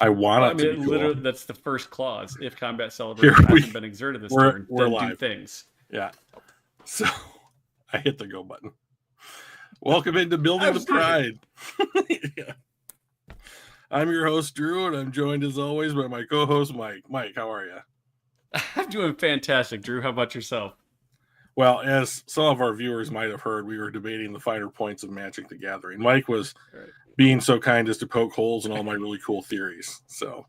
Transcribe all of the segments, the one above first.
I want Well, I it to mean, be cool. literally, that's the first clause. If combat Here celebration we hasn't been exerted this turn, we're then do live. things. Yeah. So I hit the go button. Welcome into Building the Outstanding. Pride. Yeah. I'm your host, Drew, and I'm joined as always by my co-host, Mike. Mike, how are you? I'm doing fantastic, Drew. How about yourself? Well, as some of our viewers might have heard, we were debating the finer points of Magic the Gathering. Mike was All right. being so kind as to poke holes in all my really cool theories. So,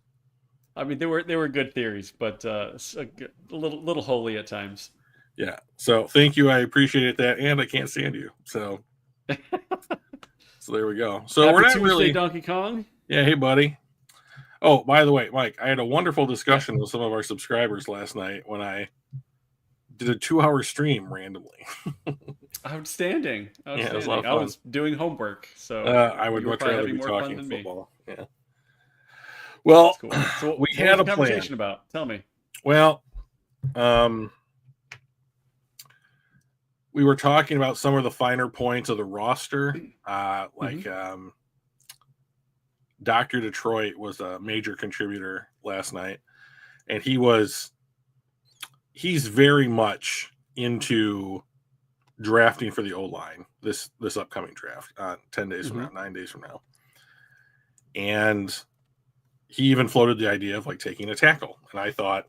I mean, they were good theories, but a little holy at times. yeah. So, thank you. I appreciate that, and I can't stand you. So there we go. So we're Happy not Tuesday, really. Donkey Kong. Yeah. Hey, buddy. Oh, by the way, Mike, I had a wonderful discussion with some of our subscribers last night when I did a 2-hour stream randomly. Outstanding, Yeah, it was a lot outstanding. of I fun. was doing homework, so I would you were much probably rather having be more fun talking than me. football. Yeah. That's Well, cool. So, we what was had the a plan. conversation about? Tell me. Well, um, we were talking about some of the finer points of the roster. Like Dr. Detroit was a major contributor last night, and he's very much into drafting for the O line this upcoming draft, 10 days from now, 9 days from now. And he even floated the idea of like taking a tackle. And I thought,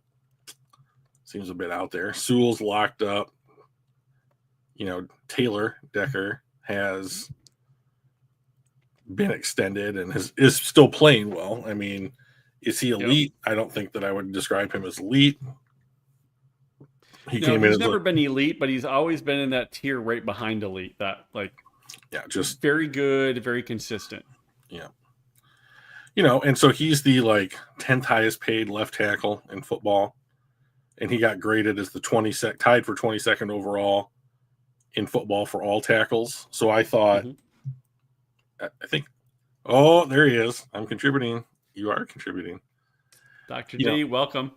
seems a bit out there. Sewell's locked up. You know, Taylor Decker has been extended and is still playing well. I mean, is he elite? Yep. I don't think that I would describe him as elite. He's never been elite, but he's always been in that tier right behind elite. That just very good, very consistent. Yeah. You know, and so he's the 10th highest paid left tackle in football. And he got graded as the tied for 22nd overall in football for all tackles. So I thought, I think, oh, there he is. I'm contributing. You are contributing. Dr. D, welcome.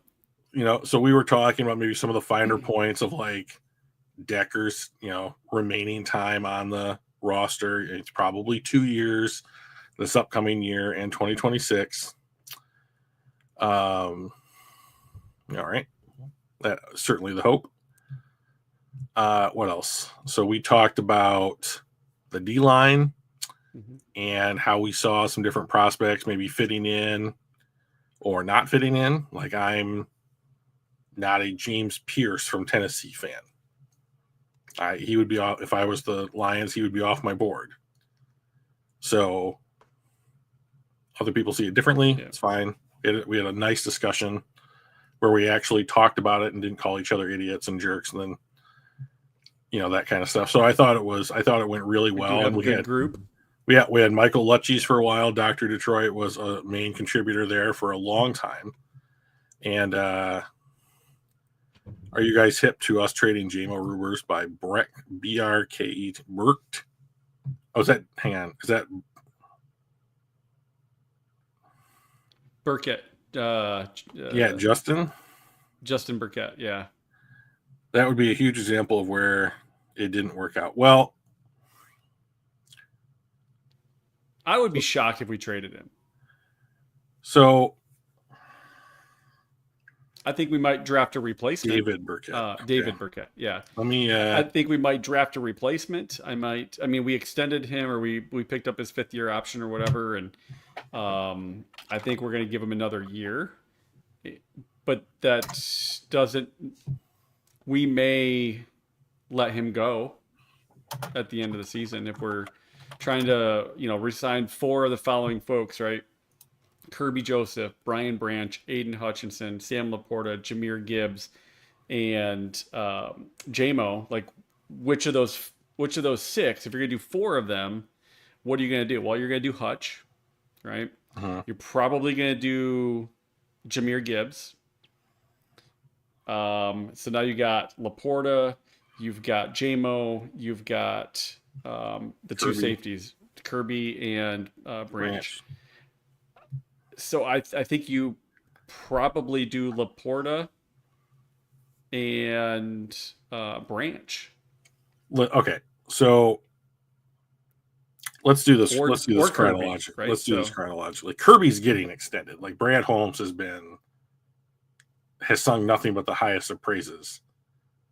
You know, so we were talking about maybe some of the finer points of Decker's, remaining time on the roster. It's probably 2 years this upcoming year and 2026. All right. That's certainly the hope. What else? So we talked about the D-line and how we saw some different prospects maybe fitting in or not fitting in. Like, I'm not a James Pierce from Tennessee fan. He would be off, if I was the Lions, he would be off my board. So other people see it differently. Yeah. It's fine. We had a nice discussion where we actually talked about it and didn't call each other idiots and jerks, and then that kind of stuff. So I thought it went really well. And we had a good group. We had Michael Lutchys for a while. Dr. Detroit was a main contributor there for a long time. And are you guys hip to us trading JMO Rubers by Breck, B-R-K-E, Burkt? Oh, hang on. Is that Burkett? Yeah, Justin Burkett, yeah. That would be a huge example of where it didn't work out. Well, I would be shocked if we traded him. So I think we might draft a replacement. David Burkett. David Burkett, yeah. I think we might draft a replacement. We extended him, or we picked up his 5th-year option or whatever, and I think we're going to give him another year. But that doesn't... We may let him go at the end of the season if we're trying to, re-sign 4 of the following folks, right? Kirby Joseph, Brian Branch, Aiden Hutchinson, Sam Laporta, Jameer Gibbs, and JMO. Like, which of those 6? If you're gonna do 4 of them, what are you gonna do? Well, you're gonna do Hutch, right? You're probably gonna do Jameer Gibbs. So now you got Laporta, you've got JMO, you've got the Kirby. 2 safeties, Kirby and Branch. So I think you probably do Laporta and Branch. Okay, so let's do this. or Let's do this Kirby, chronologically. right? Let's do this So chronologically. Kirby's getting extended. Like Brad Holmes has sung nothing but the highest of praises.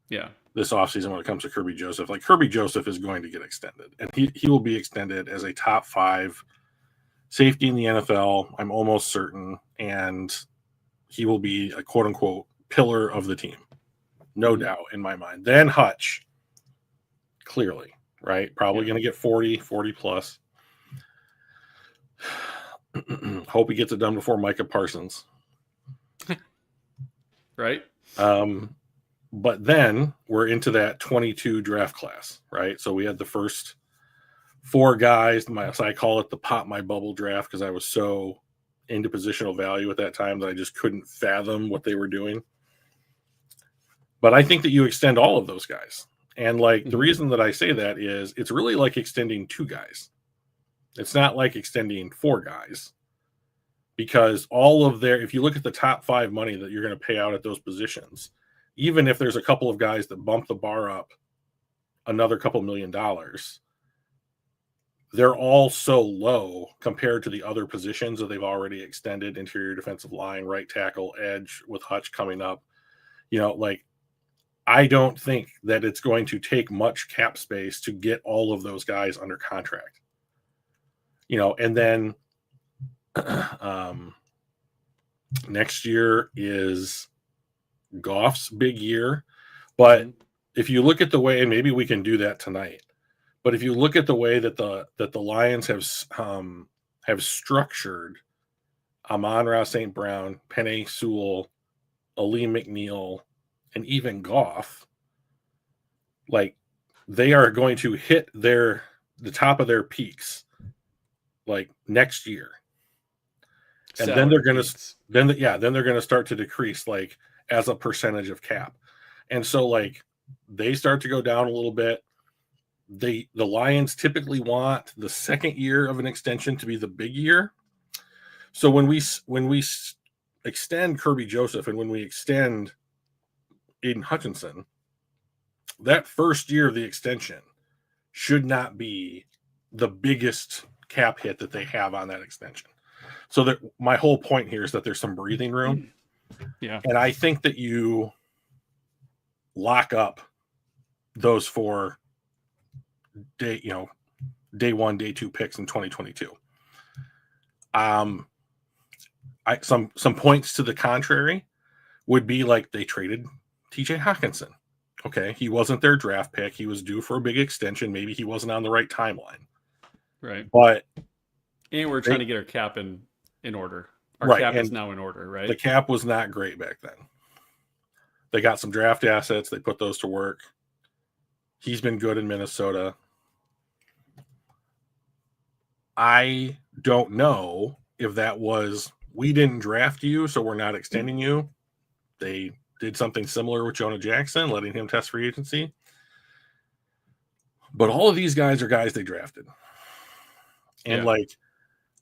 yeah, This offseason when it comes to Kirby Joseph. Like Kirby Joseph is going to get extended, and he will be extended as a top 5 safety in the NFL. I'm almost certain, and he will be a quote unquote pillar of the team, no doubt in my mind. Then Hutch, clearly, right? Probably going to get 40 plus. Hope he gets it done before Micah Parsons. right. But then we're into that 22 draft class, right? So we had the first 4 guys. So I call it the pop my bubble draft because I was so into positional value at that time that I just couldn't fathom what they were doing. But I think that you extend all of those guys. And like the reason that I say that is it's really like extending 2 guys. It's not like extending 4 guys. Because if you look at the top 5 money that you're going to pay out at those positions, even if there's a couple of guys that bump the bar up another couple $1 million, they're all so low compared to the other positions that they've already extended: interior defensive line, right tackle, edge with Hutch coming up. Like I don't think that it's going to take much cap space to get all of those guys under contract. And then next year is Goff's big year. But if you look at the way, and maybe we can do that tonight, but if you look at the way that the Lions have structured Amon-Ra St. Brown, Penei Sewell, Aleem McNeil, and even Goff, like they are going to hit the top of their peaks like next year. And then they're going to then they're going to start to decrease like as a percentage of cap. And so like they start to go down a little bit. The Lions typically want the second year of an extension to be the big year. So when we extend Kirby Joseph and when we extend Aiden Hutchinson, that first year of the extension should not be the biggest cap hit that they have on that extension. So that my whole point here is that there's some breathing room. Yeah. And I think that you lock up those 4 day 1, day 2 picks in 2022. Some points to the contrary would be like they traded TJ Hawkinson. Okay, he wasn't their draft pick. He was due for a big extension. Maybe he wasn't on the right timeline. Right. But and we're trying to get our cap in order. Our cap is now in order, right? The cap was not great back then. They got some draft assets. They put those to work. He's been good in Minnesota. I don't know if that was, we didn't draft you, so we're not extending you. They did something similar with Jonah Jackson, letting him test free agency. But all of these guys are guys they drafted. And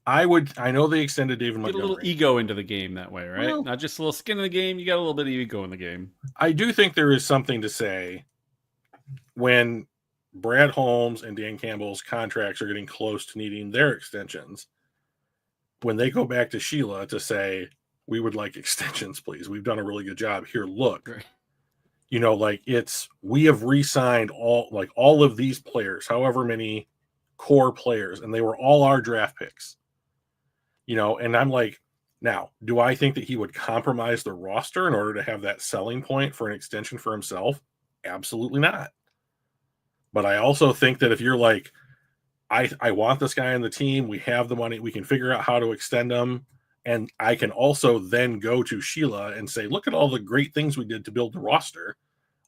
I know they extended David Montgomery. Get a little ego into the game that way, right? Well, not just a little skin in the game. You got a little bit of ego in the game. I do think there is something to say when Brad Holmes and Dan Campbell's contracts are getting close to needing their extensions. When they go back to Sheila to say, we would like extensions, please. We've done a really good job here. Look, right. We have re-signed all of these players, however many core players, and they were all our draft picks. And I'm like, now, do I think that he would compromise the roster in order to have that selling point for an extension for himself? Absolutely not. But I also think that if you're like, I want this guy on the team, we have the money, we can figure out how to extend him, and I can also then go to Sheila and say, look at all the great things we did to build the roster.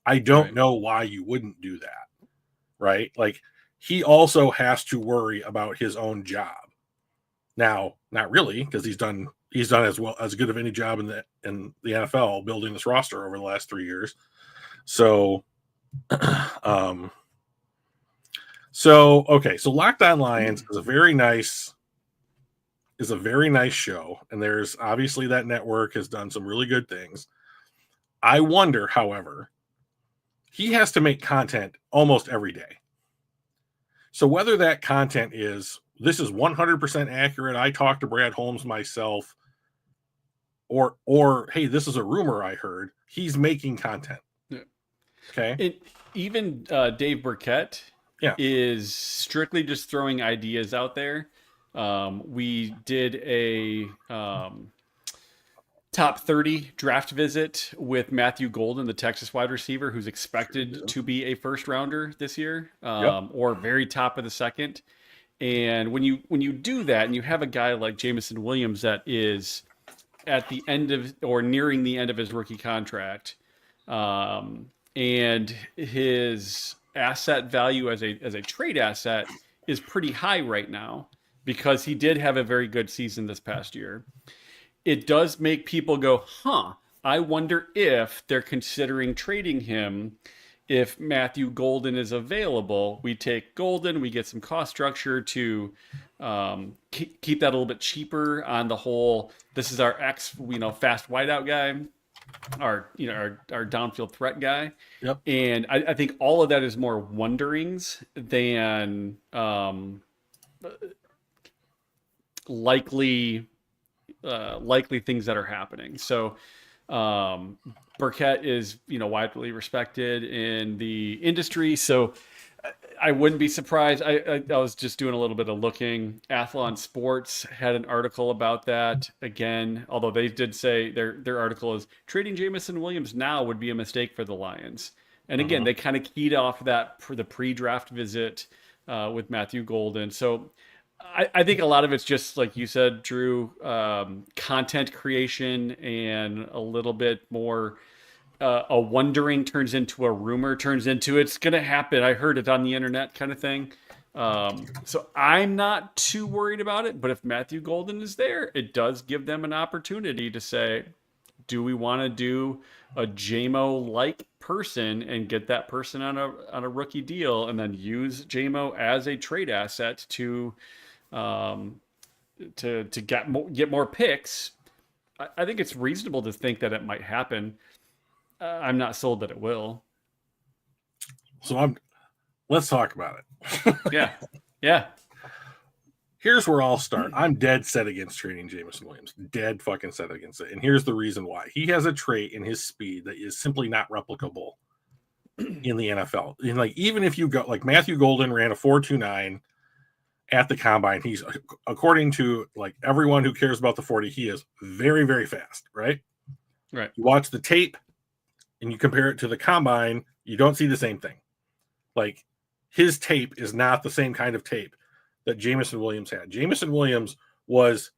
I don't know why you wouldn't do that, right? Like, he also has to worry about his own job. Now, not really, because he's done as good of any job in the NFL building this roster over the last 3 years. So, so Locked On Lions is a very nice show, and there's obviously that network has done some really good things. I wonder, however, he has to make content almost every day. So whether that content is, this is 100% accurate, I talked to Brad Holmes myself, or hey, this is a rumor I heard, he's making content. Yeah. Okay. Even Dave Burkett is strictly just throwing ideas out there. We did a top 30 draft visit with Matthew Golden, the Texas wide receiver, who's expected to be a first rounder this year, or very top of the second. And when you do that, and you have a guy like Jameson Williams that is at the end of, or nearing the end of his rookie contract, and his asset value as a trade asset is pretty high right now because he did have a very good season this past year. It does make people go, I wonder if they're considering trading him. If Matthew Golden is available, we take Golden, we get some cost structure to keep that a little bit cheaper on the whole. This is our fast wideout guy, our downfield threat guy. Yep. And I think all of that is more wonderings than likely things that are happening. So Burkett is, widely respected in the industry. So I wouldn't be surprised. I was just doing a little bit of looking. Athlon Sports had an article about that again, although they did say their article is trading Jameson Williams now would be a mistake for the Lions. And again, they kind of keyed off that for the pre-draft visit with Matthew Golden. So I think a lot of it's just like you said, Drew, content creation and a little bit more a wondering turns into a rumor, turns into it's going to happen. I heard it on the internet kind of thing. So I'm not too worried about it. But if Matthew Golden is there, it does give them an opportunity to say, do we want to do a JMO-like person and get that person on a rookie deal and then use JMO as a trade asset to get more picks? I think it's reasonable to think that it might happen. I'm not sold that it will. So let's talk about it. Yeah. Here's where I'll start. I'm dead set against trading Jameson Williams. Dead fucking set against it. And here's the reason why. He has a trait in his speed that is simply not replicable in the NFL. And even if you go, Matthew Golden ran a 4.29 at the combine. He's, according to everyone who cares about the 40, he is very, very fast, right? Right. You watch the tape and you compare it to the combine, you don't see the same thing. His tape is not the same kind of tape that Jameson Williams had. Jameson Williams was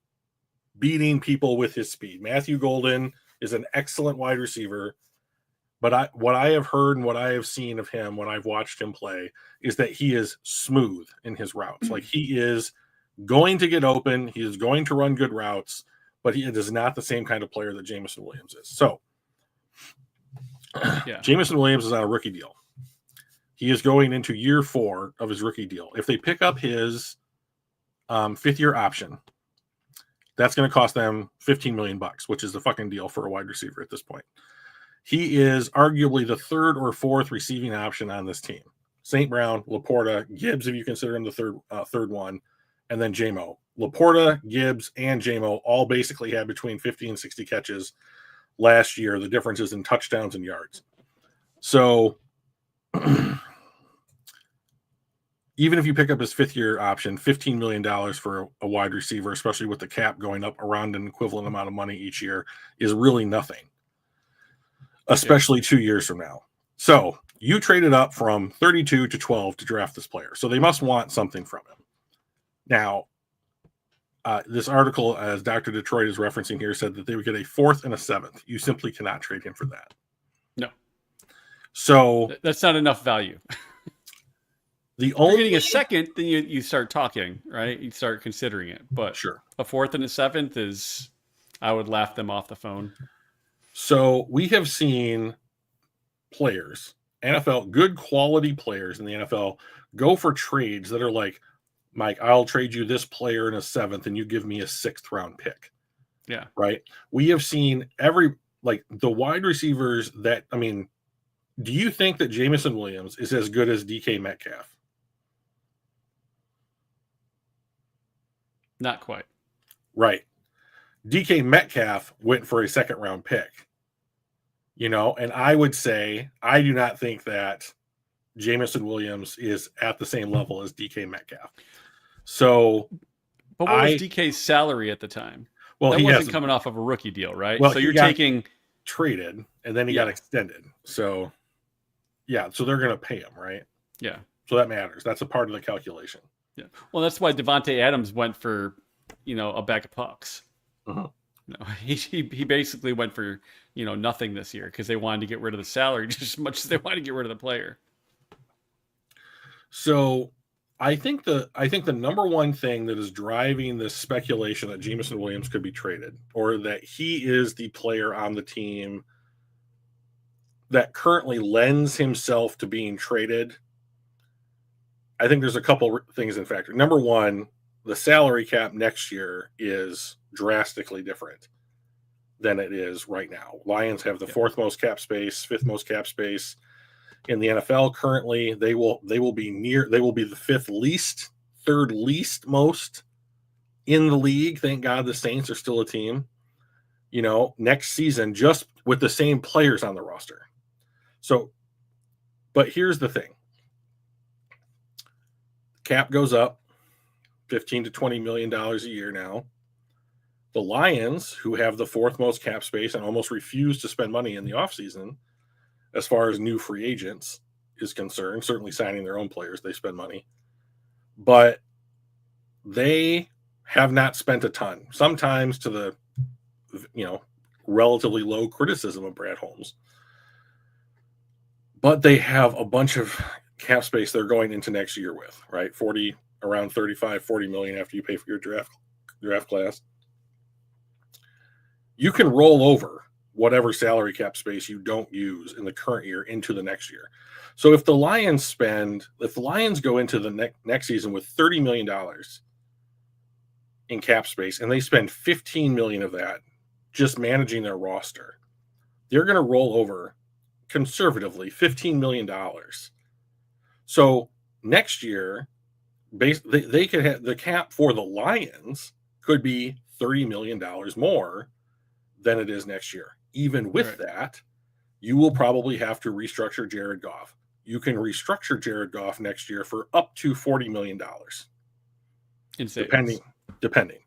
beating people with his speed. Matthew Golden is an excellent wide receiver, but what I have heard and what I have seen of him when I've watched him play is that he is smooth in his routes. He is going to get open. He is going to run good routes, but he is not the same kind of player that Jameson Williams is. So Jameson Williams is on a rookie deal. He is going into year 4 of his rookie deal. If they pick up his 5th-year option, that's going to cost them $15 million, which is the fucking deal for a wide receiver at this point. He is arguably the 3rd or 4th receiving option on this team. St. Brown, Laporta, Gibbs, if you consider him the third one, and then JMO. Laporta, Gibbs, and JMO all basically had between 50 and 60 catches last year. The difference is in touchdowns and yards. So even if you pick up his 5th-year option, $15 million for a wide receiver, especially with the cap going up around an equivalent amount of money each year, is really nothing, especially 2 years from now. So you traded up from 32 to 12 to draft this player. So they must want something from him. Now, this article, as Dr. Detroit is referencing here, said that they would get a 4th and a 7th. You simply cannot trade him for that. No. So that's not enough value. If you're getting a 2nd, then you start talking, right? You start considering it. But sure, a 4th and a 7th is, I would laugh them off the phone. So we have seen players, good quality players in the NFL, go for trades that are like, Mike, I'll trade you this player in a 7th and you give me a 6th round pick. Yeah. Right. We have seen the wide receivers that, do you think that Jameson Williams is as good as DK Metcalf? Not quite. Right. DK Metcalf went for a second round pick. And I would say I do not think that Jameson Williams is at the same level as DK Metcalf. So, but what was DK's salary at the time? Well, that wasn't coming off of a rookie deal, right? Well, so you're taking traded, and then he got extended. So, so they're going to pay him, right? Yeah. So that matters. That's a part of the calculation. Yeah. Well, that's why Devontae Adams went for, a bag of pucks. Uh-huh. No, he basically went for nothing this year because they wanted to get rid of the salary just as much as they wanted to get rid of the player. So I think the number one thing that is driving this speculation that Jameson Williams could be traded, or that he is the player on the team that currently lends himself to being traded, I think there's a couple things in factor. Number one, the salary cap next year is drastically different than it is right now. Lions have the fourth most cap space, fifth most cap space in the NFL currently. They will be the third least most in the league. Thank God the Saints are still a team, next season, just with the same players on the roster. So, but here's the thing. Cap goes up $15 to $20 million a year now. The Lions, who have the fourth most cap space and almost refuse to spend money in the offseason, as far as new free agents is concerned, certainly signing their own players, they spend money. But they have not spent a ton, sometimes to the, relatively low criticism of Brad Holmes. But they have a bunch of cap space they're going into next year with, right? Around 35, 40 million after you pay for your draft class. You can roll over whatever salary cap space you don't use in the current year into the next year. So if the Lions go into the next season with $30 million in cap space, and they spend 15 million of that just managing their roster, they're going to roll over conservatively $15 million. So next year, they could have the cap for the Lions could be $30 million more than it is next year. Even with that, you will probably have to restructure Jared Goff. You can restructure Jared Goff next year for up to $40 million. In savings. Depending.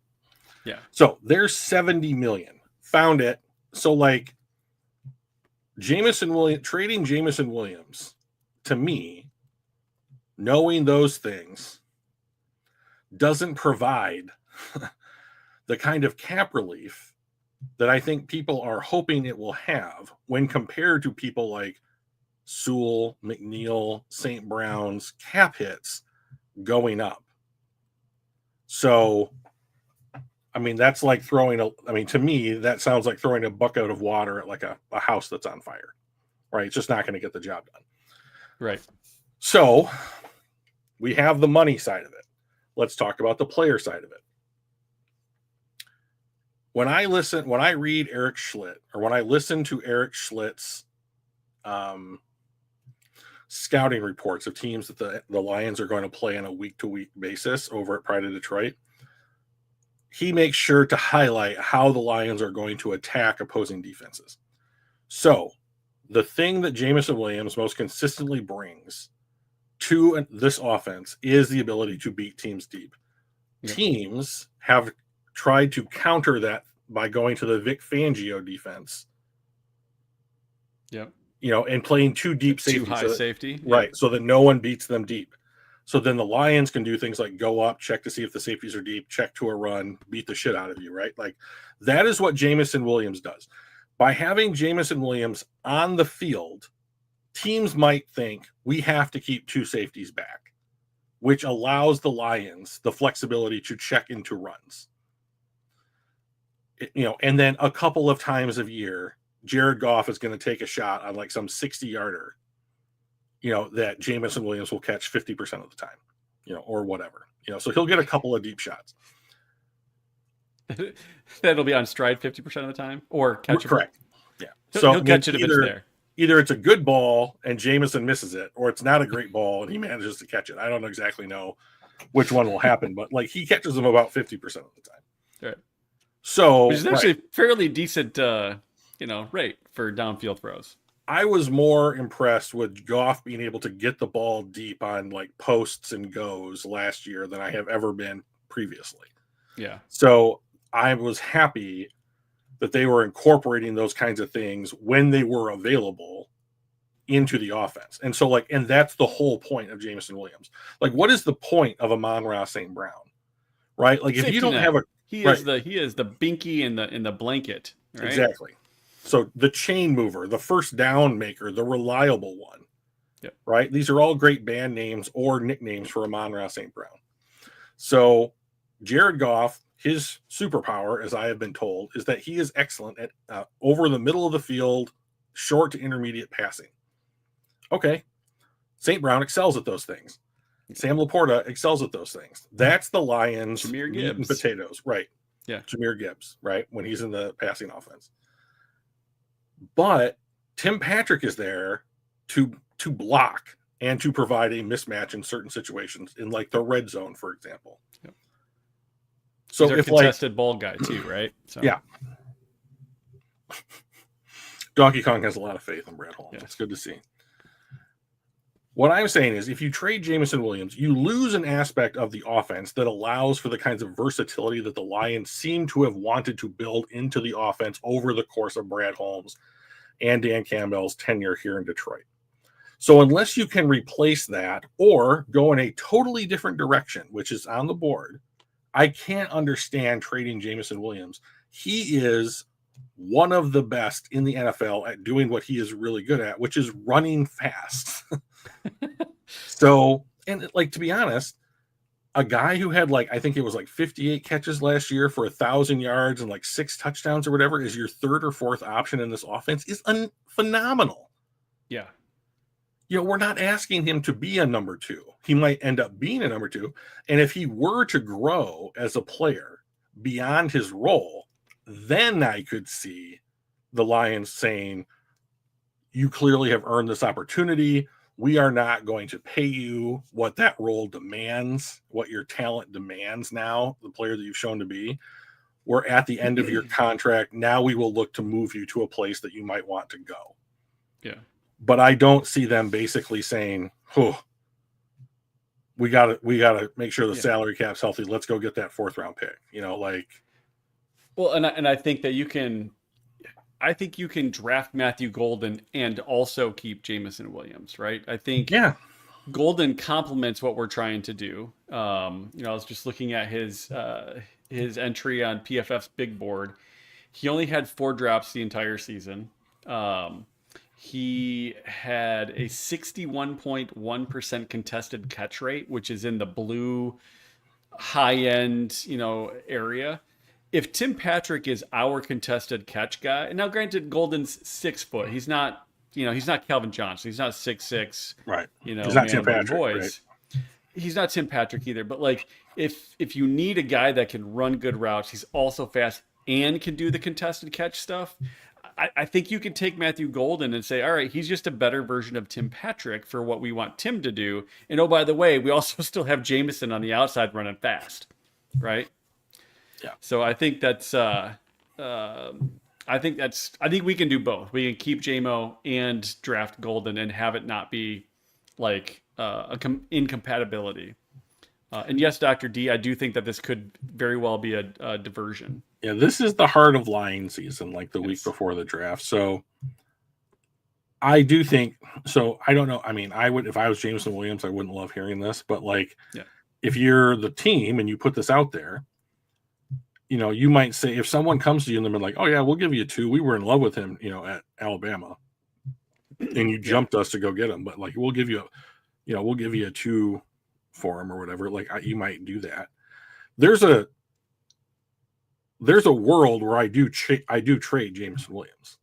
Yeah. So there's 70 million. Found it. So trading Jameson Williams, to me, knowing those things, doesn't provide the kind of cap relief that I think people are hoping it will have when compared to people like Sewell, McNeil, St. Brown's cap hits going up. So, that's like to me, that sounds like throwing a bucket of water at like a house that's on fire, right? It's just not going to get the job done. Right. So we have the money side of it. Let's talk about the player side of it. When I read Eric Schlitt, or when I listen to Eric Schlitt's scouting reports of teams that the Lions are going to play on a week-to-week basis over at Pride of Detroit, he makes sure to highlight how the Lions are going to attack opposing defenses. So the thing that Jameson Williams most consistently brings to this offense is the ability to beat teams deep. Yep. Teams have tried to counter that by going to the Vic Fangio defense. Yep. And playing too deep safety. Too high safety. Right. Yep. So that no one beats them deep. So then the Lions can do things like go up, check to see if the safeties are deep, check to a run, beat the shit out of you, right? Like that is what Jameson Williams does. By having Jameson Williams on the field, teams might think we have to keep two safeties back, which allows the Lions the flexibility to check into runs. And then a couple of times a year, Jared Goff is going to take a shot on like some 60-yarder, that Jameson Williams will catch 50% of the time, or whatever. So he'll get a couple of deep shots. That'll be on stride 50% of the time, or catch it. Correct. Yeah. So he'll catch it if it's there. Either it's a good ball and Jameson misses it, or it's not a great ball and he manages to catch it. I don't exactly know which one will happen, but like he catches them about 50% of the time. Right. So, which is actually fairly decent, rate for downfield throws. I was more impressed with Goff being able to get the ball deep on like posts and goes last year than I have ever been previously. Yeah. So I was happy that they were incorporating those kinds of things when they were available into the offense. And so and that's the whole point of Jameson Williams. Like, what is the point of Amon-Ra St. Brown? Right? Like, if you don't have he is the binky in the blanket. Right? Exactly. So the chain mover, the first down maker, the reliable one. Yep. Right? These are all great band names or nicknames for Amon-Ra St. Brown. So Jared Goff, his superpower, as I have been told, is that he is excellent at over the middle of the field, short to intermediate passing. Okay. St. Brown excels at those things. Sam Laporta excels at those things. That's the Lions' meat and potatoes. Right. Yeah. Jahmyr Gibbs, right? When he's in the passing offense. But Tim Patrick is there to block and to provide a mismatch in certain situations, in like the red zone, for example. Yep. So he's a contested ball guy too, right? So. Yeah. Donkey Kong has a lot of faith in Brad Holmes. Yeah. It's good to see. What I'm saying is, if you trade Jameson Williams, you lose an aspect of the offense that allows for the kinds of versatility that the Lions seem to have wanted to build into the offense over the course of Brad Holmes and Dan Campbell's tenure here in Detroit. So unless you can replace that or go in a totally different direction, which is on the board, I can't understand trading Jameson Williams. He is one of the best in the NFL at doing what he is really good at, which is running fast. So, and like, to be honest, a guy who had I think it was 58 catches last year for 1,000 yards and 6 touchdowns or whatever is your third or fourth option in this offense is phenomenal. Yeah. We're not asking him to be a number 2. He might end up being a number 2. And if he were to grow as a player beyond his role, then I could see the Lions saying, you clearly have earned this opportunity. We are not going to pay you what that role demands, what your talent demands now, the player that you've shown to be. We're at the end of your contract. Now we will look to move you to a place that you might want to go. Yeah. But I don't see them basically saying, we gotta make sure the salary cap's healthy. Let's go get that 4th round pick. Well, and I think that you can draft Matthew Golden and also keep Jameson Williams, right? I think Golden complements what we're trying to do. I was just looking at his entry on PFF's big board. He only had 4 drops the entire season. He had a 61.1% contested catch rate, which is in the blue high end, area. If Tim Patrick is our contested catch guy, and now granted, Golden's 6 foot. He's not, he's not Calvin Johnson. He's not 6'6". Right. He's not Tim Patrick. Right? He's not Tim Patrick either. But if you need a guy that can run good routes, he's also fast and can do the contested catch stuff. I think you could take Matthew Golden and say, all right, he's just a better version of Tim Patrick for what we want Tim to do. And oh, by the way, we also still have Jameson on the outside running fast, right? Yeah. So I think that's I think we can do both. We can keep JMO and draft Golden and have it not be incompatibility. And yes, Dr. D, I do think that this could very well be a diversion. Yeah, this is the heart of Lion season, the week before the draft. So I do think so. I don't know. I mean, I would, if I was Jameson Williams, I wouldn't love hearing this, but if you're the team and you put this out there, you might say, if someone comes to you and they're like, oh yeah, we'll give you 2. We were in love with him, at Alabama, and you jumped us to go get him, but we'll give you a 2 for him or whatever. You might do that. There's a world where I do trade Jameson Williams,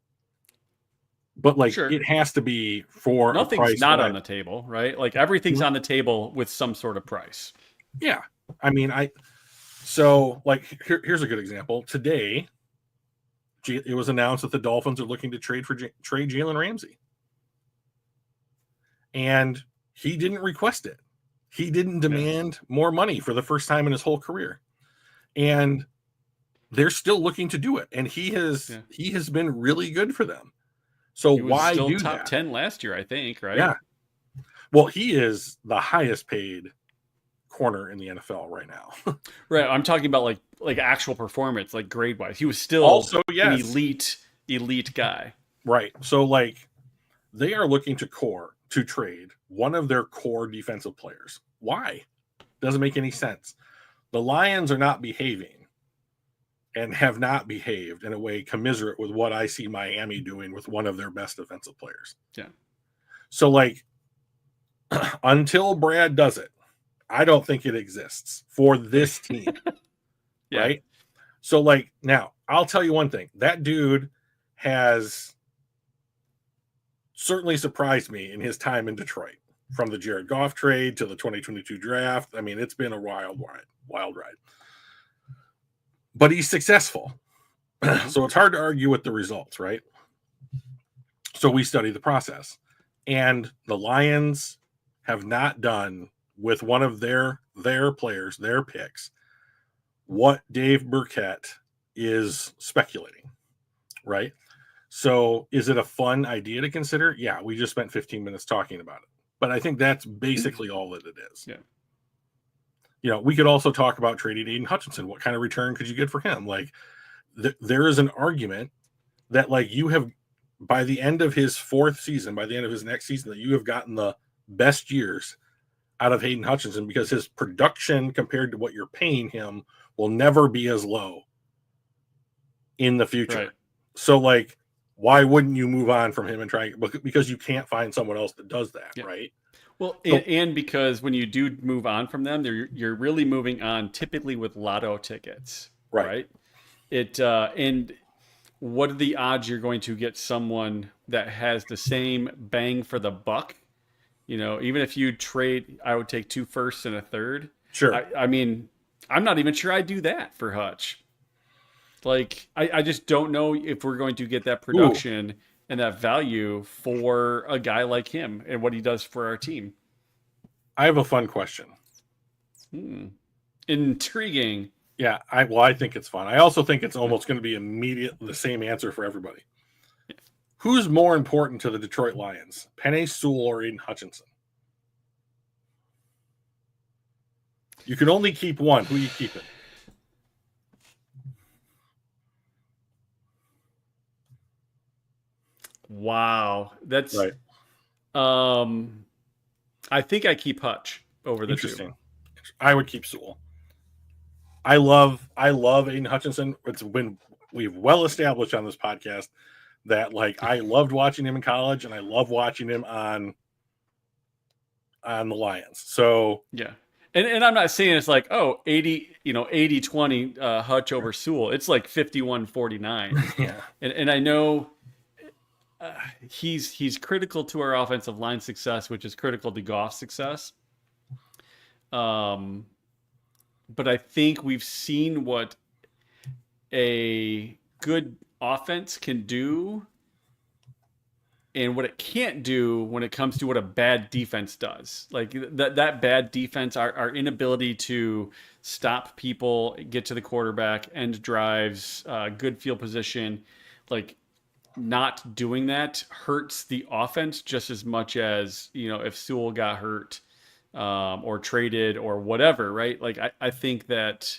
but sure. It has to be for nothing's a price not on the table, right? Everything's on the table with some sort of price. Yeah, I mean, here's a good example. Today, it was announced that the Dolphins are looking to trade Jalen Ramsey, and he didn't request it. He didn't demand more money for the first time in his whole career. And they're still looking to do it. And he has been really good for them. So he was why still do top that? 10 last year, I think, right? Yeah. Well, he is the highest paid corner in the NFL right now. Right. I'm talking about like actual performance, like grade wise. He was still Also, an yes. elite guy. Right. So like they are looking to trade one of their core defensive players. Why? Doesn't make any sense. The Lions are not behaving and have not behaved in a way commiserate with what I see Miami doing with one of their best defensive players. Yeah. So like until Brad does it, I don't think it exists for this team. Yeah. Right? So like now, I'll tell you one thing. That dude has certainly surprised me in his time in Detroit. From the Jared Goff trade to the 2022 draft. I mean, it's been a wild ride. But he's successful. So it's hard to argue with the results, right? So we study the process. And the Lions have not done with one of their players, their picks, what Dave Burkett is speculating, right? So is it a fun idea to consider? Yeah, we just spent 15 minutes talking about it. But I think that's basically all that it is. Yeah. You know, we could also talk about trading Aiden Hutchinson. What kind of return could you get for him? Like, there is an argument that, like, you have, by the end of his fourth season, by the end of his next season, that you have gotten the best years out of Hayden Hutchinson because his production compared to what you're paying him will never be as low in the future. Right. So, like, why wouldn't you move on from him and try? Because you can't find someone else that does that, Yeah. right? Well, and because when you do move on from them, you're really moving on typically with lotto tickets, right? It and what are the odds you're going to get someone that has the same bang for the buck? You know, even if you trade, I would take 2 firsts and a third. Sure. I mean, I'm not even sure I'd do that for Hutch. Like, I just don't know if we're going to get that production and that value for a guy like him and what he does for our team. I have a fun question. Intriguing. Yeah, I think it's fun. I also think it's almost going to be the same answer for everybody. Yeah. Who's more important to the Detroit Lions, Penei Sewell or Aiden Hutchinson? You can only keep one. Who are you keeping? Wow, that's right. I think I keep Hutch over the two. I would keep Sewell. I love Aiden Hutchinson. It's been we've well established on this podcast that like I loved watching him in college and I love watching him on the Lions. So yeah. And I'm not saying it's like, 80-20 Hutch over Sewell. It's like 51-49. Yeah. And I know he's critical to our offensive line success, which is critical to Goff's success. But I think we've seen what a good offense can do and what it can't do when it comes to what a bad defense does. Like that bad defense, our inability to stop people, get to the quarterback, end drives, good field position, like not doing that hurts the offense just as much as, if Sewell got hurt or traded or whatever, right? Like I think that,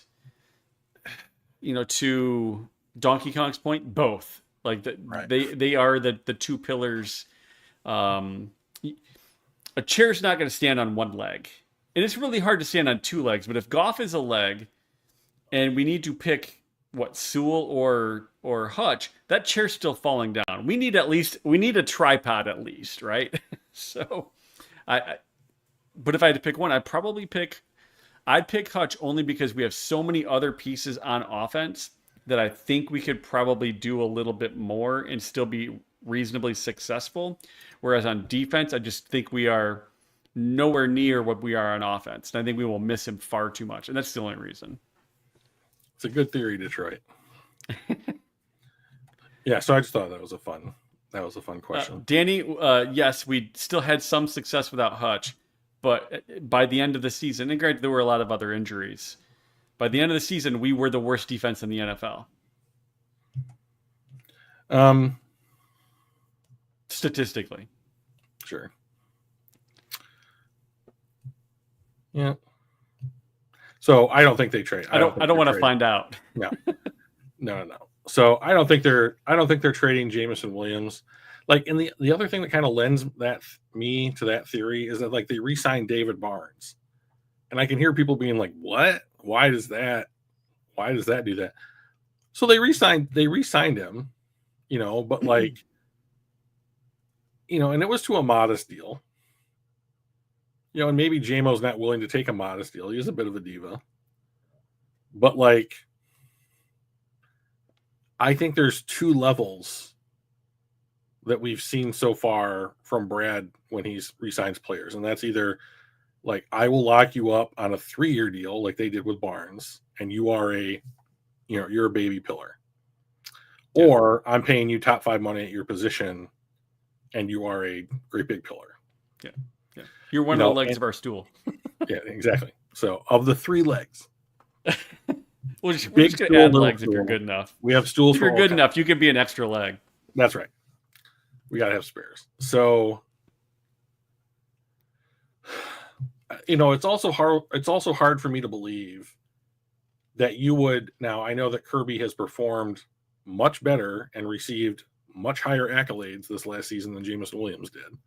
to Donkey Kong's point, both. Like they are the two pillars. A chair's not going to stand on one leg, and it's really hard to stand on two legs. But if Goff is a leg, and we need to pick Sewell or Hutch, that chair's still falling down. We need a tripod at least, right? So, but if I had to pick one, I'd pick Hutch only because we have so many other pieces on offense that I think we could probably do a little bit more and still be reasonably successful. Whereas on defense, I just think we are nowhere near what we are on offense. And I think we will miss him far too much. And that's the only reason. It's a good theory, Detroit. Yeah, so I just thought that was a fun question. Danny, yes, we still had some success without Hutch. But by the end of the season, and granted, there were a lot of other injuries. By the end of the season, we were the worst defense in the NFL. Statistically. Sure. Yeah. So I don't think they trade. I don't want to find out. No. So I don't think they're trading Jameson Williams. Like, and the other thing that kind of lends me to that theory is that, like, they re-signed David Barnes. And I can hear people being like, what? Why does that do that? So they re-signed him, but like, and it was to a modest deal. And maybe JMO's not willing to take a modest deal. He's a bit of a diva. But, like, I think there's two levels that we've seen so far from Brad when he's re-signs players. And that's either, like, I will lock you up on a 3-year deal like they did with Barnes, and you are you're a baby pillar. Yeah. Or I'm paying you top 5 money at your position, and you are a great big pillar. Yeah. Yeah. You're one of the legs of our stool. Yeah, exactly. So of the 3 legs. We're just going to add legs if you're good enough. We have stools. If you're good enough, you can be an extra leg. That's right. We got to have spares. So, it's also hard for me to believe that you would. Now, I know that Kirby has performed much better and received much higher accolades this last season than Jameson Williams did.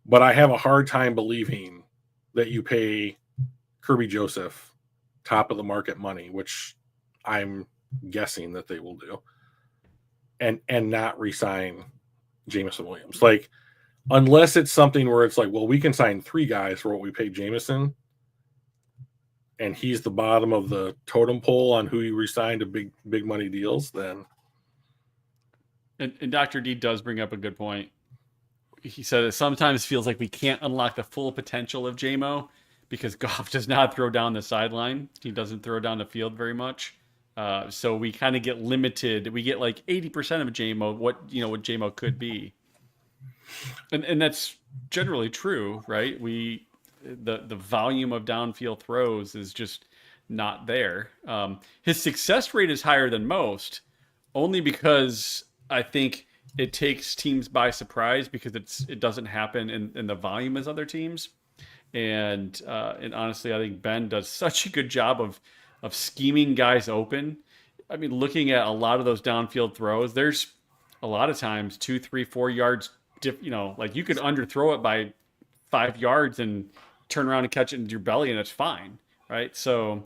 But I have a hard time believing that you pay Kirby Joseph top of the market money, which I'm guessing that they will do, and not re-sign Jameson Williams. Like, unless it's something where it's like, well, we can sign 3 guys for what we paid Jameson, and he's the bottom of the totem pole on who you re-signed to big money deals, then. And Dr. D does bring up a good point. He said it sometimes feels like we can't unlock the full potential of JMO because Goff does not throw down the sideline. He doesn't throw down the field very much. So we kind of get limited. We get like 80% of JMO, what JMO could be. And that's generally true, right? The volume of downfield throws is just not there. His success rate is higher than most, only because I think it takes teams by surprise because it doesn't happen in the volume as other teams. And honestly, I think Ben does such a good job of scheming guys open. I mean, looking at a lot of those downfield throws, there's a lot of times 2, 3, 4 yards. Like you could underthrow it by 5 yards and turn around and catch it into your belly, and it's fine, right? So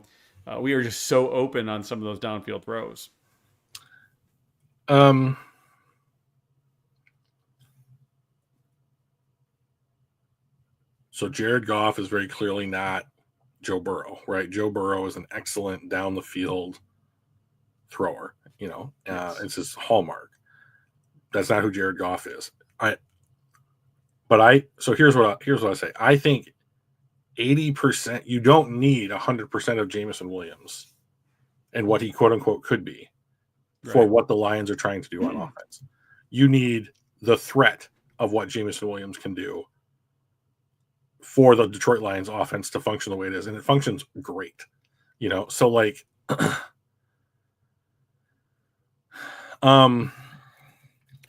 we are just so open on some of those downfield throws. So Jared Goff is very clearly not Joe Burrow, right? Joe Burrow is an excellent down the field thrower. It's his hallmark. That's not who Jared Goff is. So here's what I say. I think 80%. You don't need 100% of Jameson Williams and what he quote unquote could be for what the Lions are trying to do on offense. You need the threat of what Jameson Williams can do for the Detroit Lions offense to function the way it is. And it functions great, so like, the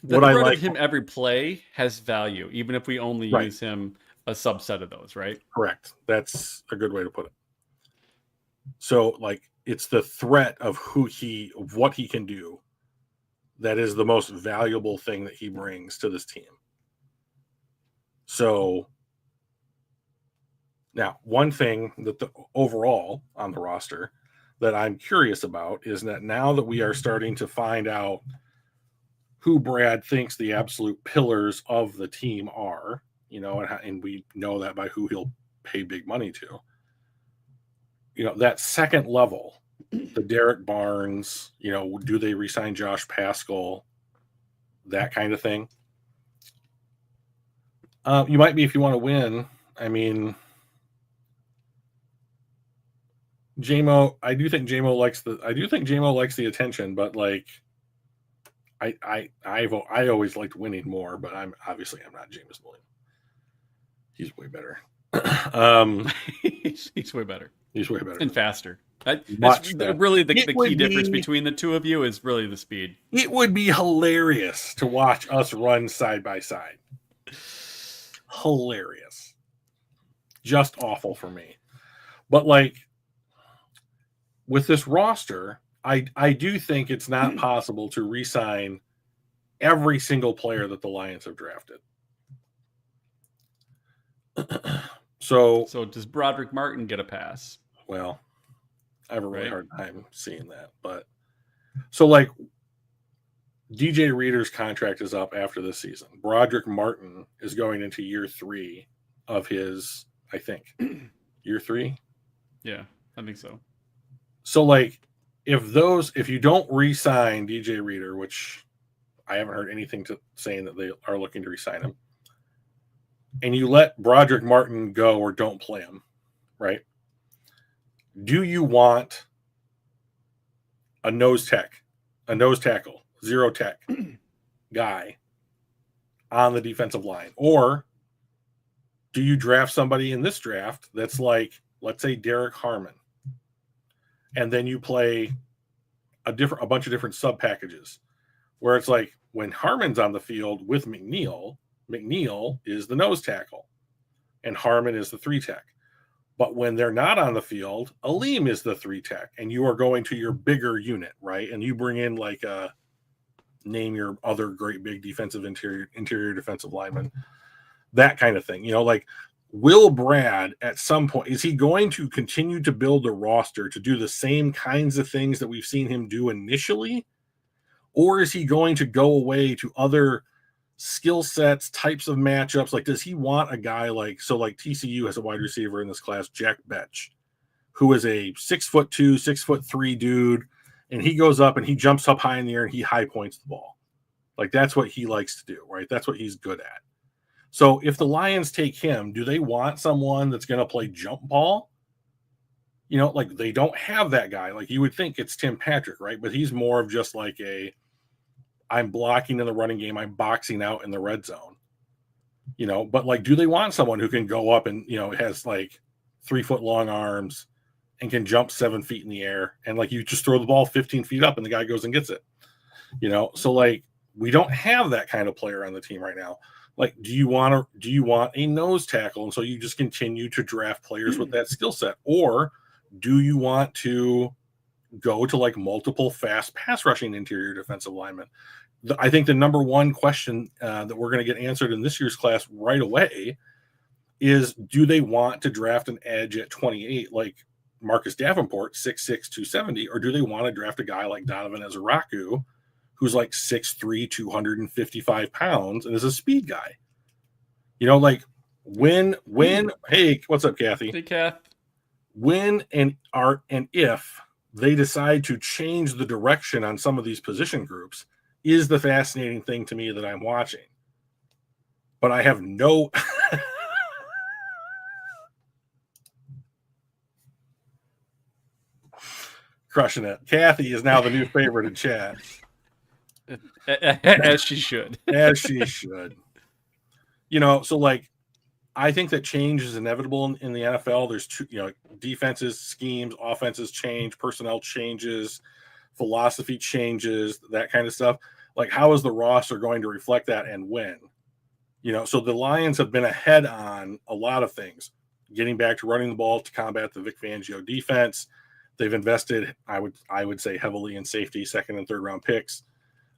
threat of him every play has value, even if we only use him a subset of those, right? Correct. That's a good way to put it. So, like, it's the threat of what he can do that is the most valuable thing that he brings to this team. So now, one thing that overall on the roster that I'm curious about is that now that we are starting to find out who Brad thinks the absolute pillars of the team are, and we know that by who he'll pay big money to, that second level, the Derek Barnes, do they re-sign Josh Paschal, that kind of thing. You might be if you want to win. I mean, JMO, I do think JMO likes the attention, but like, I always liked winning more, but I'm not Jameson Williams. He's way better. He's way better He's way better and faster. That's much better. really the It key would difference be between the two of you is really the speed. it would be hilarious to watch us run side by side. Hilarious. Just awful for me. But like with this roster, I do think it's not possible to re-sign every single player that the Lions have drafted. So does Broderick Martin get a pass? Well, I have a really hard time seeing that. But so like DJ Reader's contract is up after this season. Broderick Martin is going into year 3 of his, I think, year 3. Yeah, I think so. So like if you don't re-sign DJ Reader, which I haven't heard anything saying that they are looking to re-sign him, and you let Broderick Martin go or don't play him, right? Do you want a nose tackle, zero tech guy on the defensive line? Or do you draft somebody in this draft that's like, let's say Derek Harmon, and then you play a bunch of different sub packages where it's like when Harmon's on the field with McNeil is the nose tackle and Harmon is the 3 tech. But when they're not on the field, Aleem is the 3 tech, and you are going to your bigger unit, right? And you bring in like name your other great big defensive interior defensive lineman, that kind of thing. Like will Brad at some point, is he going to continue to build a roster to do the same kinds of things that we've seen him do initially? Or is he going to go away to other skill sets, types of matchups? Like, does he want a guy like TCU has a wide receiver in this class, Jack Betch, who is a 6'2", 6'3" dude, and he goes up and he jumps up high in the air and he high points the ball. Like that's what he likes to do, right? That's what he's good at. So if the Lions take him, do they want someone that's going to play jump ball? Like they don't have that guy. Like you would think it's Tim Patrick, right? But he's more of just like I'm blocking in the running game, I'm boxing out in the red zone. But like, do they want someone who can go up and, has like 3 foot long arms and can jump 7 feet in the air? And like, you just throw the ball 15 feet up and the guy goes and gets it, So like, we don't have that kind of player on the team right now. Like, do you want a nose tackle? And so you just continue to draft players with that skill set, or do you want to go to like multiple fast pass rushing interior defensive linemen? I think the number one question that we're going to get answered in this year's class right away is, do they want to draft an edge at 28 like Marcus Davenport, 6'6", 270, or do they want to draft a guy like Donovan Ezeraku, who's like 6'3", 255 pounds, and is a speed guy? Like when hey, what's up, Kathy? Hey, Kath. When and if they decide to change the direction on some of these position groups is the fascinating thing to me that I'm watching. But I have no crushing it. Kathy is now the new favorite in chat. As she should. As she should. So like I think that change is inevitable in the NFL. There's two, defenses, schemes, offenses change, personnel changes, philosophy changes, that kind of stuff. Like, how is the roster going to reflect that and when? So the Lions have been ahead on a lot of things, getting back to running the ball to combat the Vic Fangio defense. They've invested, I would say, heavily in safety, second and third round picks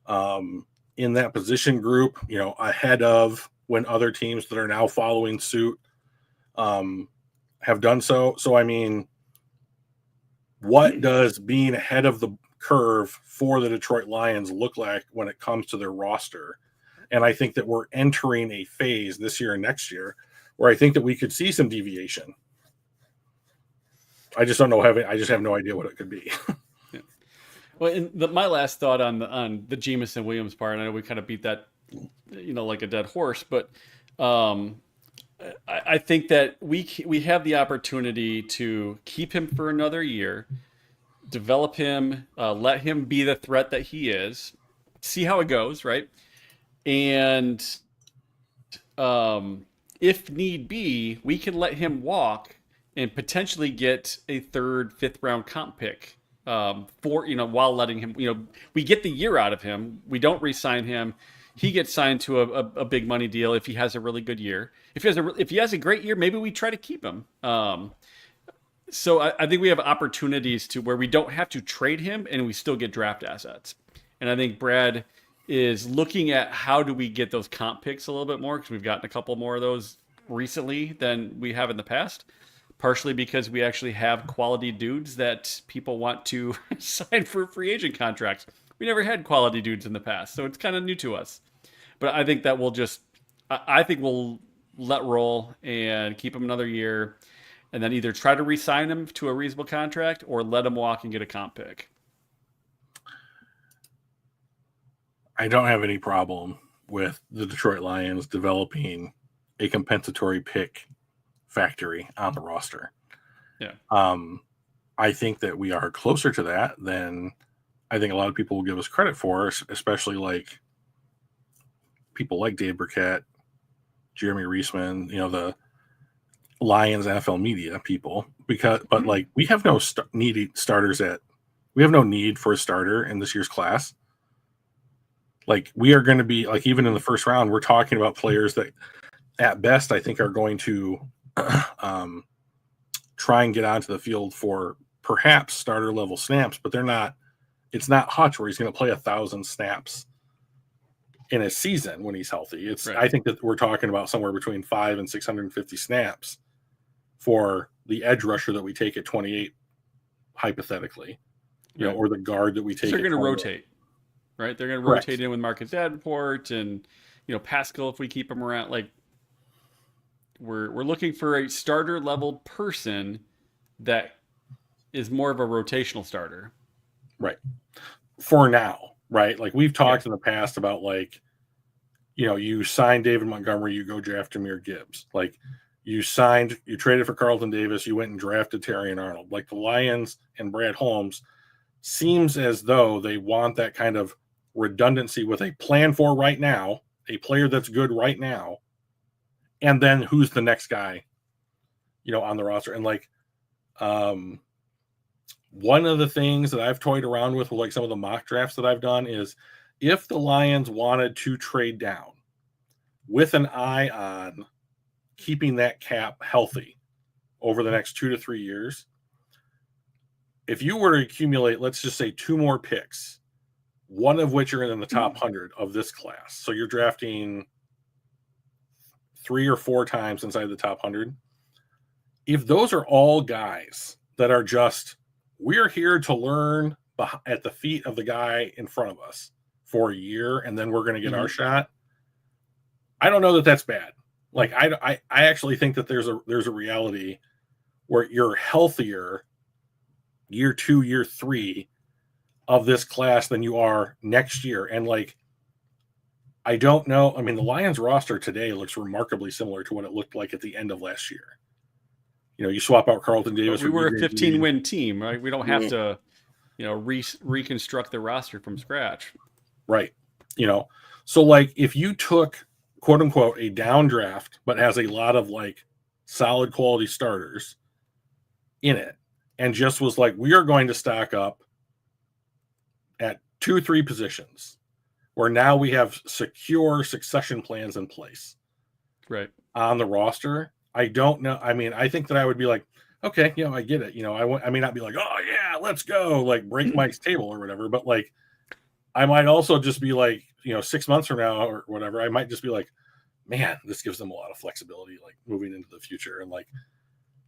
in that position group, ahead of when other teams that are now following suit have done so. So, I mean, what does being ahead of the curve for the Detroit Lions look like when it comes to their roster? And I think that we're entering a phase this year and next year where I think that we could see some deviation. I just don't know. I just have no idea what it could be. Yeah. Well, and my last thought on the Jamison Williams part, I know we kind of beat that, like a dead horse, but I think that we have the opportunity to keep him for another year, develop him, let him be the threat that he is, see how it goes, right? And if need be, we can let him walk and potentially get a third, fifth round comp pick for while letting him. We get the year out of him. We don't re-sign him. He gets signed to a big money deal if he has a really good year. If he has a great year, maybe we try to keep him. So I think we have opportunities to where we don't have to trade him and we still get draft assets. And I think Brad is looking at how do we get those comp picks a little bit more because we've gotten a couple more of those recently than we have in the past. Partially because we actually have quality dudes that people want to sign for free agent contracts. We never had quality dudes in the past, so it's kind of new to us. But I think that I think we'll let roll and keep him another year and then either try to re-sign him to a reasonable contract or let him walk and get a comp pick. I don't have any problem with the Detroit Lions developing a compensatory pick factory on the roster. Yeah. I think that we are closer to that than I think a lot of people will give us credit for, especially like people like Dave Burkett, Jeremy Reisman, the Lions NFL media people, but like we have no we have no need for a starter in this year's class. Like we are going to be like, even in the first round, we're talking about players that at best, I think are going to try and get onto the field for perhaps starter level snaps, but it's not Hutch where he's going to play 1,000 snaps in a season when he's healthy. Right. I think that we're talking about somewhere between 5 and 650 snaps for the edge rusher that we take at 28, hypothetically, or the guard that we take. They're going to rotate, right? They're going to rotate in with Marcus Davenport and, Pascal if we keep him around. Like we're looking for a starter level person that is more of a rotational starter. Right. For now, right? Like we've talked in the past about like, you signed David Montgomery, you go draft Jahmyr Gibbs. Like you traded for Carlton Davis, you went and drafted Terrion Arnold. Like the Lions and Brad Holmes seems as though they want that kind of redundancy with a plan for right now, a player that's good right now, and then who's the next guy, on the roster. And like, one of the things that I've toyed around with like some of the mock drafts that I've done is if the Lions wanted to trade down with an eye on keeping that cap healthy over the next 2 to 3 years, if you were to accumulate, let's just say 2 more picks, one of which are in the top 100 of this class. So you're drafting 3 or 4 times inside the top 100. If those are all guys that are just, we're here to learn at the feet of the guy in front of us for a year, and then we're going to get our shot. I don't know that that's bad. Like I actually think that there's a reality where you're healthier year 2, year 3 of this class than you are next year. And like, I don't know. I mean, the Lions roster today looks remarkably similar to what it looked like at the end of last year. You swap out Carlton Davis. But we were a 15-win team, right? We don't have to, reconstruct the roster from scratch. Right. So like if you took quote unquote a down draft, but has a lot of like solid quality starters in it and just was like, we are going to stack up at 2 or 3 positions where now we have secure succession plans in place. Right. On the roster. I don't know. I mean, I think that I would be like, okay, I get it. I may not be like, oh yeah, let's go, like break Mike's table or whatever. But like, I might also just be like, 6 months from now or whatever, I might just be like, man, this gives them a lot of flexibility, like moving into the future. And like,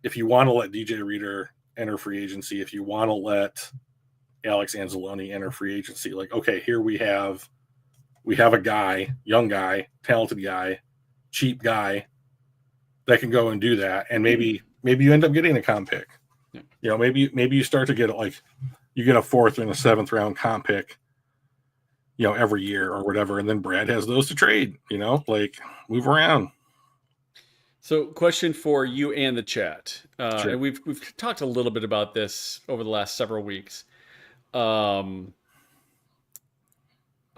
if you want to let DJ Reader enter free agency, if you want to let Alex Anzalone enter free agency, like, okay, here we have a guy, young guy, talented guy, cheap guy that can go and do that, and maybe you end up getting a comp pick. Yeah. Maybe you start to get like you get a 4th and a 7th round comp pick, every year or whatever, and then Brad has those to trade. Like move around. So, question for you and the chat. Sure. And we've talked a little bit about this over the last several weeks. I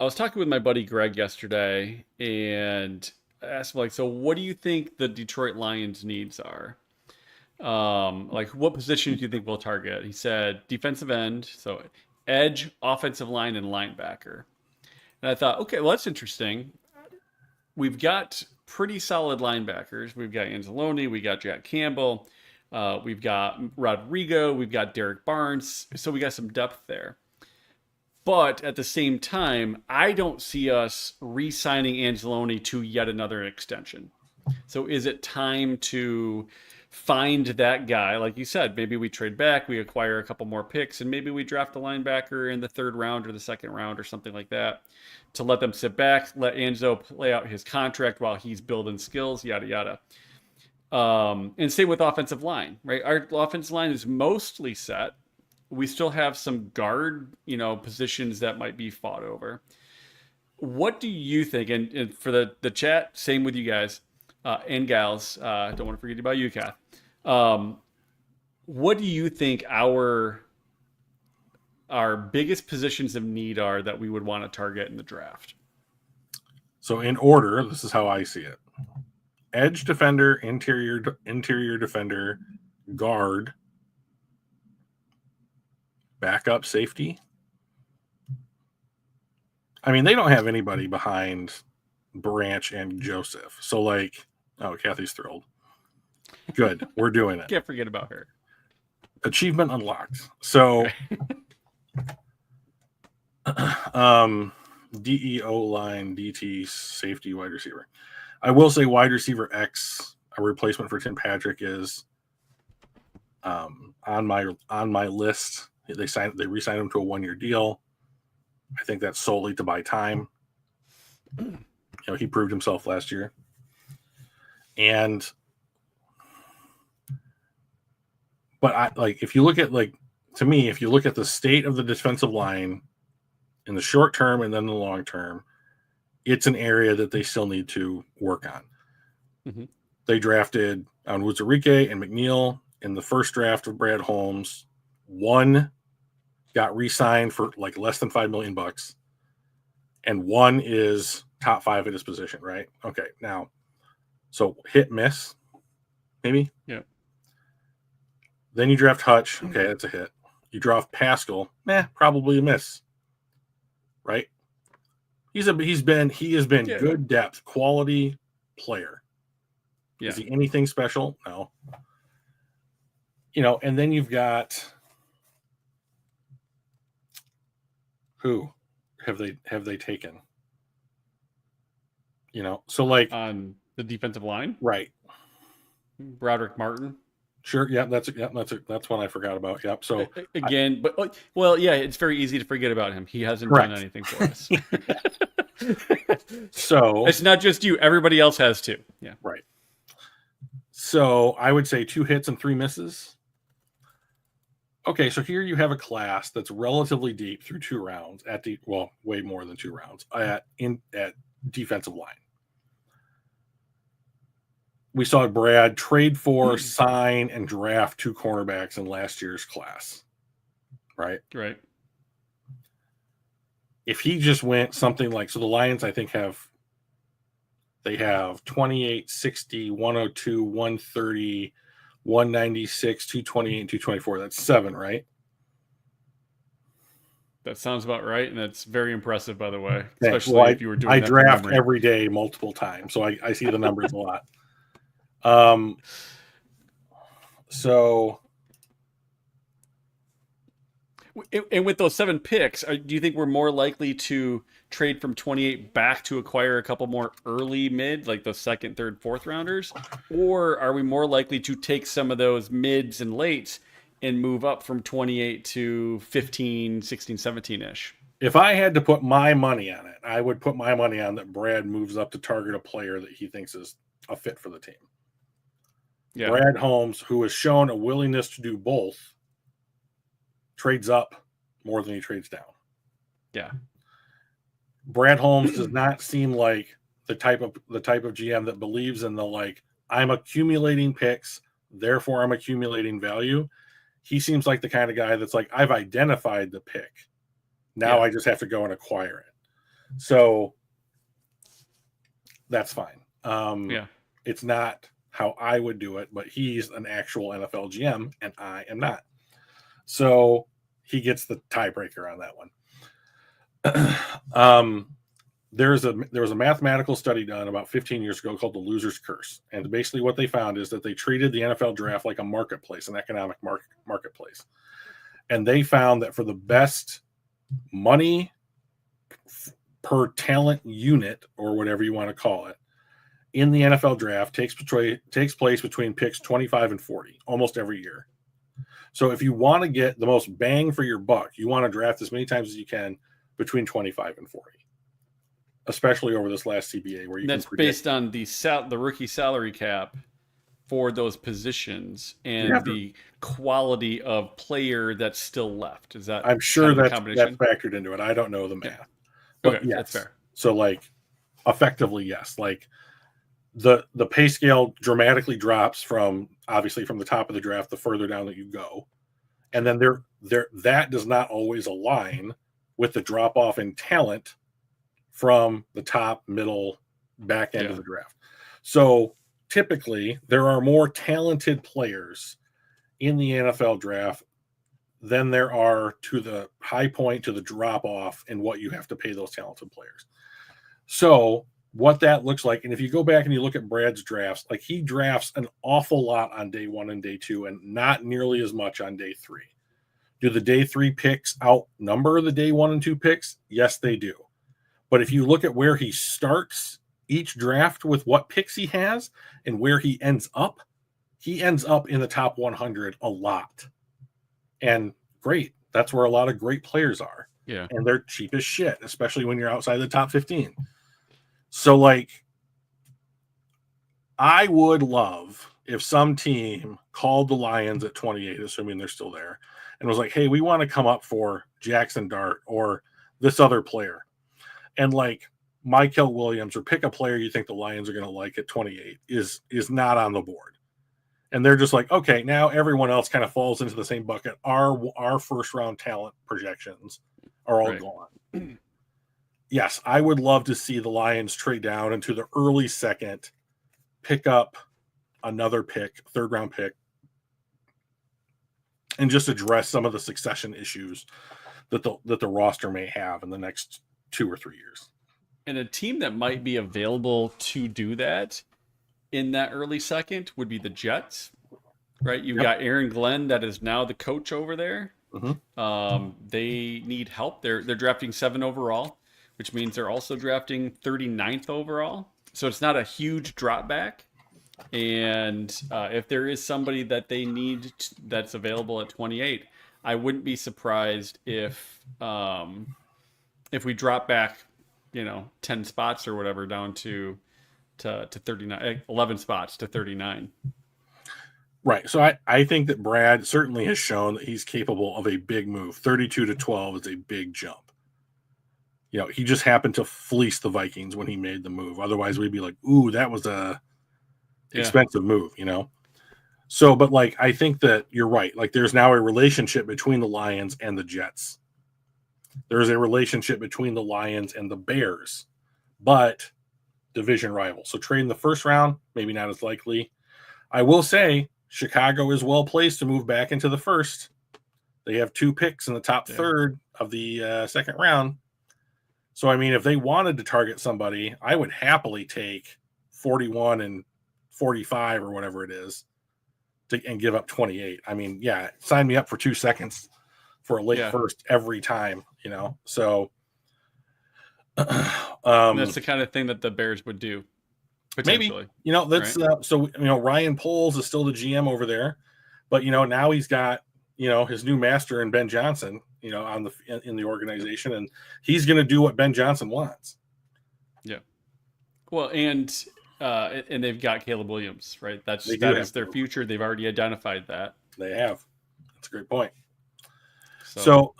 was talking with my buddy Greg yesterday, and ask like, so what do you think the Detroit Lions needs are? Like what positions do you think we'll target? He said defensive end, so edge, offensive line, and linebacker. And I thought, okay, well that's interesting. We've got pretty solid linebackers. We've got Anzalone, we got Jack Campbell, we've got Rodrigo, we've got Derek Barnes. So we got some depth there. But at the same time, I don't see us re-signing Anzalone to yet another extension. So is it time to find that guy? Like you said, maybe we trade back, we acquire a couple more picks, and maybe we draft a linebacker in the third round or the second round or something like that to let them sit back, let Anzo play out his contract while he's building skills, yada, yada. And same with offensive line, right? Our offensive line is mostly set. We still have some guard, positions that might be fought over. What do you think? And for the chat, same with you guys and gals. Don't want to forget about you, Kath. What do you think our biggest positions of need are that we would want to target in the draft? So in order, this is how I see it: edge defender, interior defender, guard, backup safety. I mean, they don't have anybody behind Branch and Joseph. So oh, Kathy's thrilled. Good. We're doing it. Can't forget about her. Achievement unlocked. So DEO line, DT, safety, wide receiver. I will say wide receiver X, a replacement for Tim Patrick, is on my list. They re-signed him to a 1-year deal. I think that's solely to buy time. He proved himself last year. But if you look at if you look at the state of the defensive line in the short term and then the long term, it's an area that they still need to work on. Mm-hmm. They drafted Onwuzurike and McNeil in the first draft of Brad Holmes. One got re-signed for less than $5 million, and one is top 5 at his position, right? Okay, now, so hit, miss, maybe? Yeah. Then you draft Hutch. Okay, that's a hit. You draft Pascal. Probably a miss. Right? He has been good depth, quality player. Yeah. Is he anything special? No. And then you've got who have they taken? So on the defensive line, right? Broderick Martin. Sure. Yeah, that's one I forgot about. Yep. So again, it's very easy to forget about him. He hasn't done anything for us. So it's not just you; everybody else has too. Yeah. Right. So I would say 2 hits and 3 misses. Okay, so here you have a class that's relatively deep through 2 rounds way more than 2 rounds at defensive line. We saw Brad trade for, sign, and draft 2 cornerbacks in last year's class. Right? Right. If he just went something so the Lions, I think, have 28, 60, 102, 130, 196, 228, and 224. That's 7, right? That sounds about right, and that's very impressive, by the way. Especially if you were doing that. I draft every day multiple times, so I see the numbers a lot. So, and with those 7 picks, do you think we're more likely to trade from 28 back to acquire a couple more early mid, like those second, third, fourth rounders? Or are we more likely to take some of those mids and lates and move up from 28 to 15, 16, 17-ish? If I had to put my money on it, I would put my money on that Brad moves up to target a player that he thinks is a fit for the team. Yeah. Brad Holmes, who has shown a willingness to do both, trades up more than he trades down. Yeah. Brad Holmes does not seem like the type of GM that believes in I'm accumulating picks, therefore I'm accumulating value. He seems like the kind of guy that's I've identified the pick. Now I just have to go and acquire it. So that's fine. Yeah. It's not how I would do it, but he's an actual NFL GM and I am not. So he gets the tiebreaker on that one. There was a mathematical study done about 15 years ago called the loser's curse. And basically what they found is that they treated the NFL draft like a marketplace, an economic marketplace. And they found that for the best money per talent unit, or whatever you want to call it, in the NFL draft takes place between picks 25 and 40 almost every year. So if you want to get the most bang for your buck, you want to draft as many times as you can between 25 and 40. Especially over this last CBA, where that's based on the rookie salary cap for those positions and the quality of player that's still left. Is that? I'm sure that's factored into it. I don't know the math, but okay, yes. That's fair. So, like, effectively, yes. Like the pay scale dramatically drops from the top of the draft the further down that you go, and then that does not always align with the drop off in talent from the top, middle, back end of the draft. So typically there are more talented players in the NFL draft than there are to the high point, to the drop off, and what you have to pay those talented players. So what that looks like, and if you go back and you look at Brad's drafts, like he drafts an awful lot on day 1 and day 2 and not nearly as much on day 3. Do the day 3 picks outnumber the day 1 and 2 picks? Yes, they do. But if you look at where he starts each draft with what picks he has and where he ends up in the top 100 a lot. And great. That's where a lot of great players are. Yeah. And they're cheap as shit, especially when you're outside the top 15. So, like, I would love if some team called the Lions at 28, assuming they're still there, and was like, hey, we want to come up for Jackson Dart or this other player. And like Michael Williams, or pick a player you think the Lions are going to like at 28 is not on the board. And they're just like, okay, now everyone else kind of falls into the same bucket. Our first round talent projections are all gone. Yes, I would love to see the Lions trade down into the early second, pick up another pick, third round pick, and just address some of the succession issues that the roster may have in the next 2 or 3 years. And a team that might be available to do that in that early second would be the Jets, right? You've got Aaron Glenn that is now the coach over there. Mm-hmm. They need help. They're drafting 7 overall, which means they're also drafting 39th overall. So it's not a huge drop back. And if there is somebody that they need that's available at 28, I wouldn't be surprised if we drop back, 10 spots or whatever down to 39, 11 spots to 39. Right. So I think that Brad certainly has shown that he's capable of a big move. 32 to 12 is a big jump. He just happened to fleece the Vikings when he made the move. Otherwise, we'd be like, ooh, that was a expensive move, So, but like, I think that you're right. Like, there's now a relationship between the Lions and the Jets. There's a relationship between the Lions and the Bears, but division rival. So trading the first round, maybe not as likely. I will say Chicago is well placed to move back into the first. They have 2 picks in the top third of the second round. So, I mean, if they wanted to target somebody, I would happily take 41 and 45 or whatever it is and give up 28. I mean, sign me up for 2 seconds for a late first every time, So that's the kind of thing that the Bears would do. Potentially. Maybe, let's Ryan Poles is still the GM over there, but now he's got his new master in Ben Johnson, in the organization, and he's going to do what Ben Johnson wants. Yeah. Well, and they've got Caleb Williams, right? That is their future. They've already identified that. They have. That's a great point. So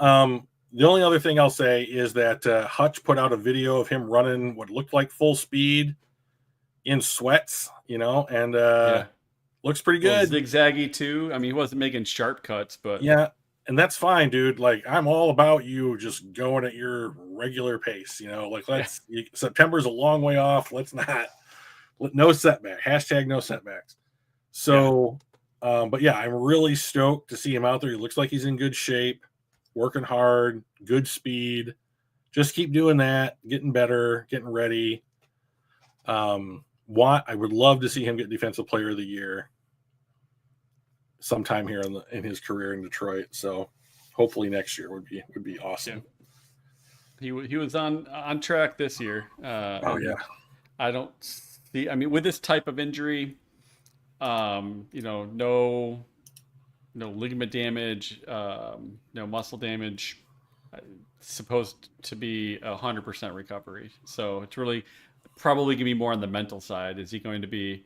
the only other thing I'll say is that Hutch put out a video of him running what looked like full speed in sweats, and looks pretty good. Zigzaggy too. I mean, he wasn't making sharp cuts, but and that's fine, dude. Like, I'm all about you just going at your regular pace, September's a long way off. Let's No setback. Hashtag no setbacks. So, but yeah, I'm really stoked to see him out there. He looks like he's in good shape, working hard, good speed. Just keep doing that, getting better, getting ready. I would love to see him get Defensive Player of the Year sometime here in his career in Detroit. So hopefully next year would be awesome. Yeah. He was on track this year. Oh yeah. I don't see. I mean, with this type of injury, no ligament damage, no muscle damage. It's supposed to be 100% recovery. So it's really probably gonna be more on the mental side. Is he going to be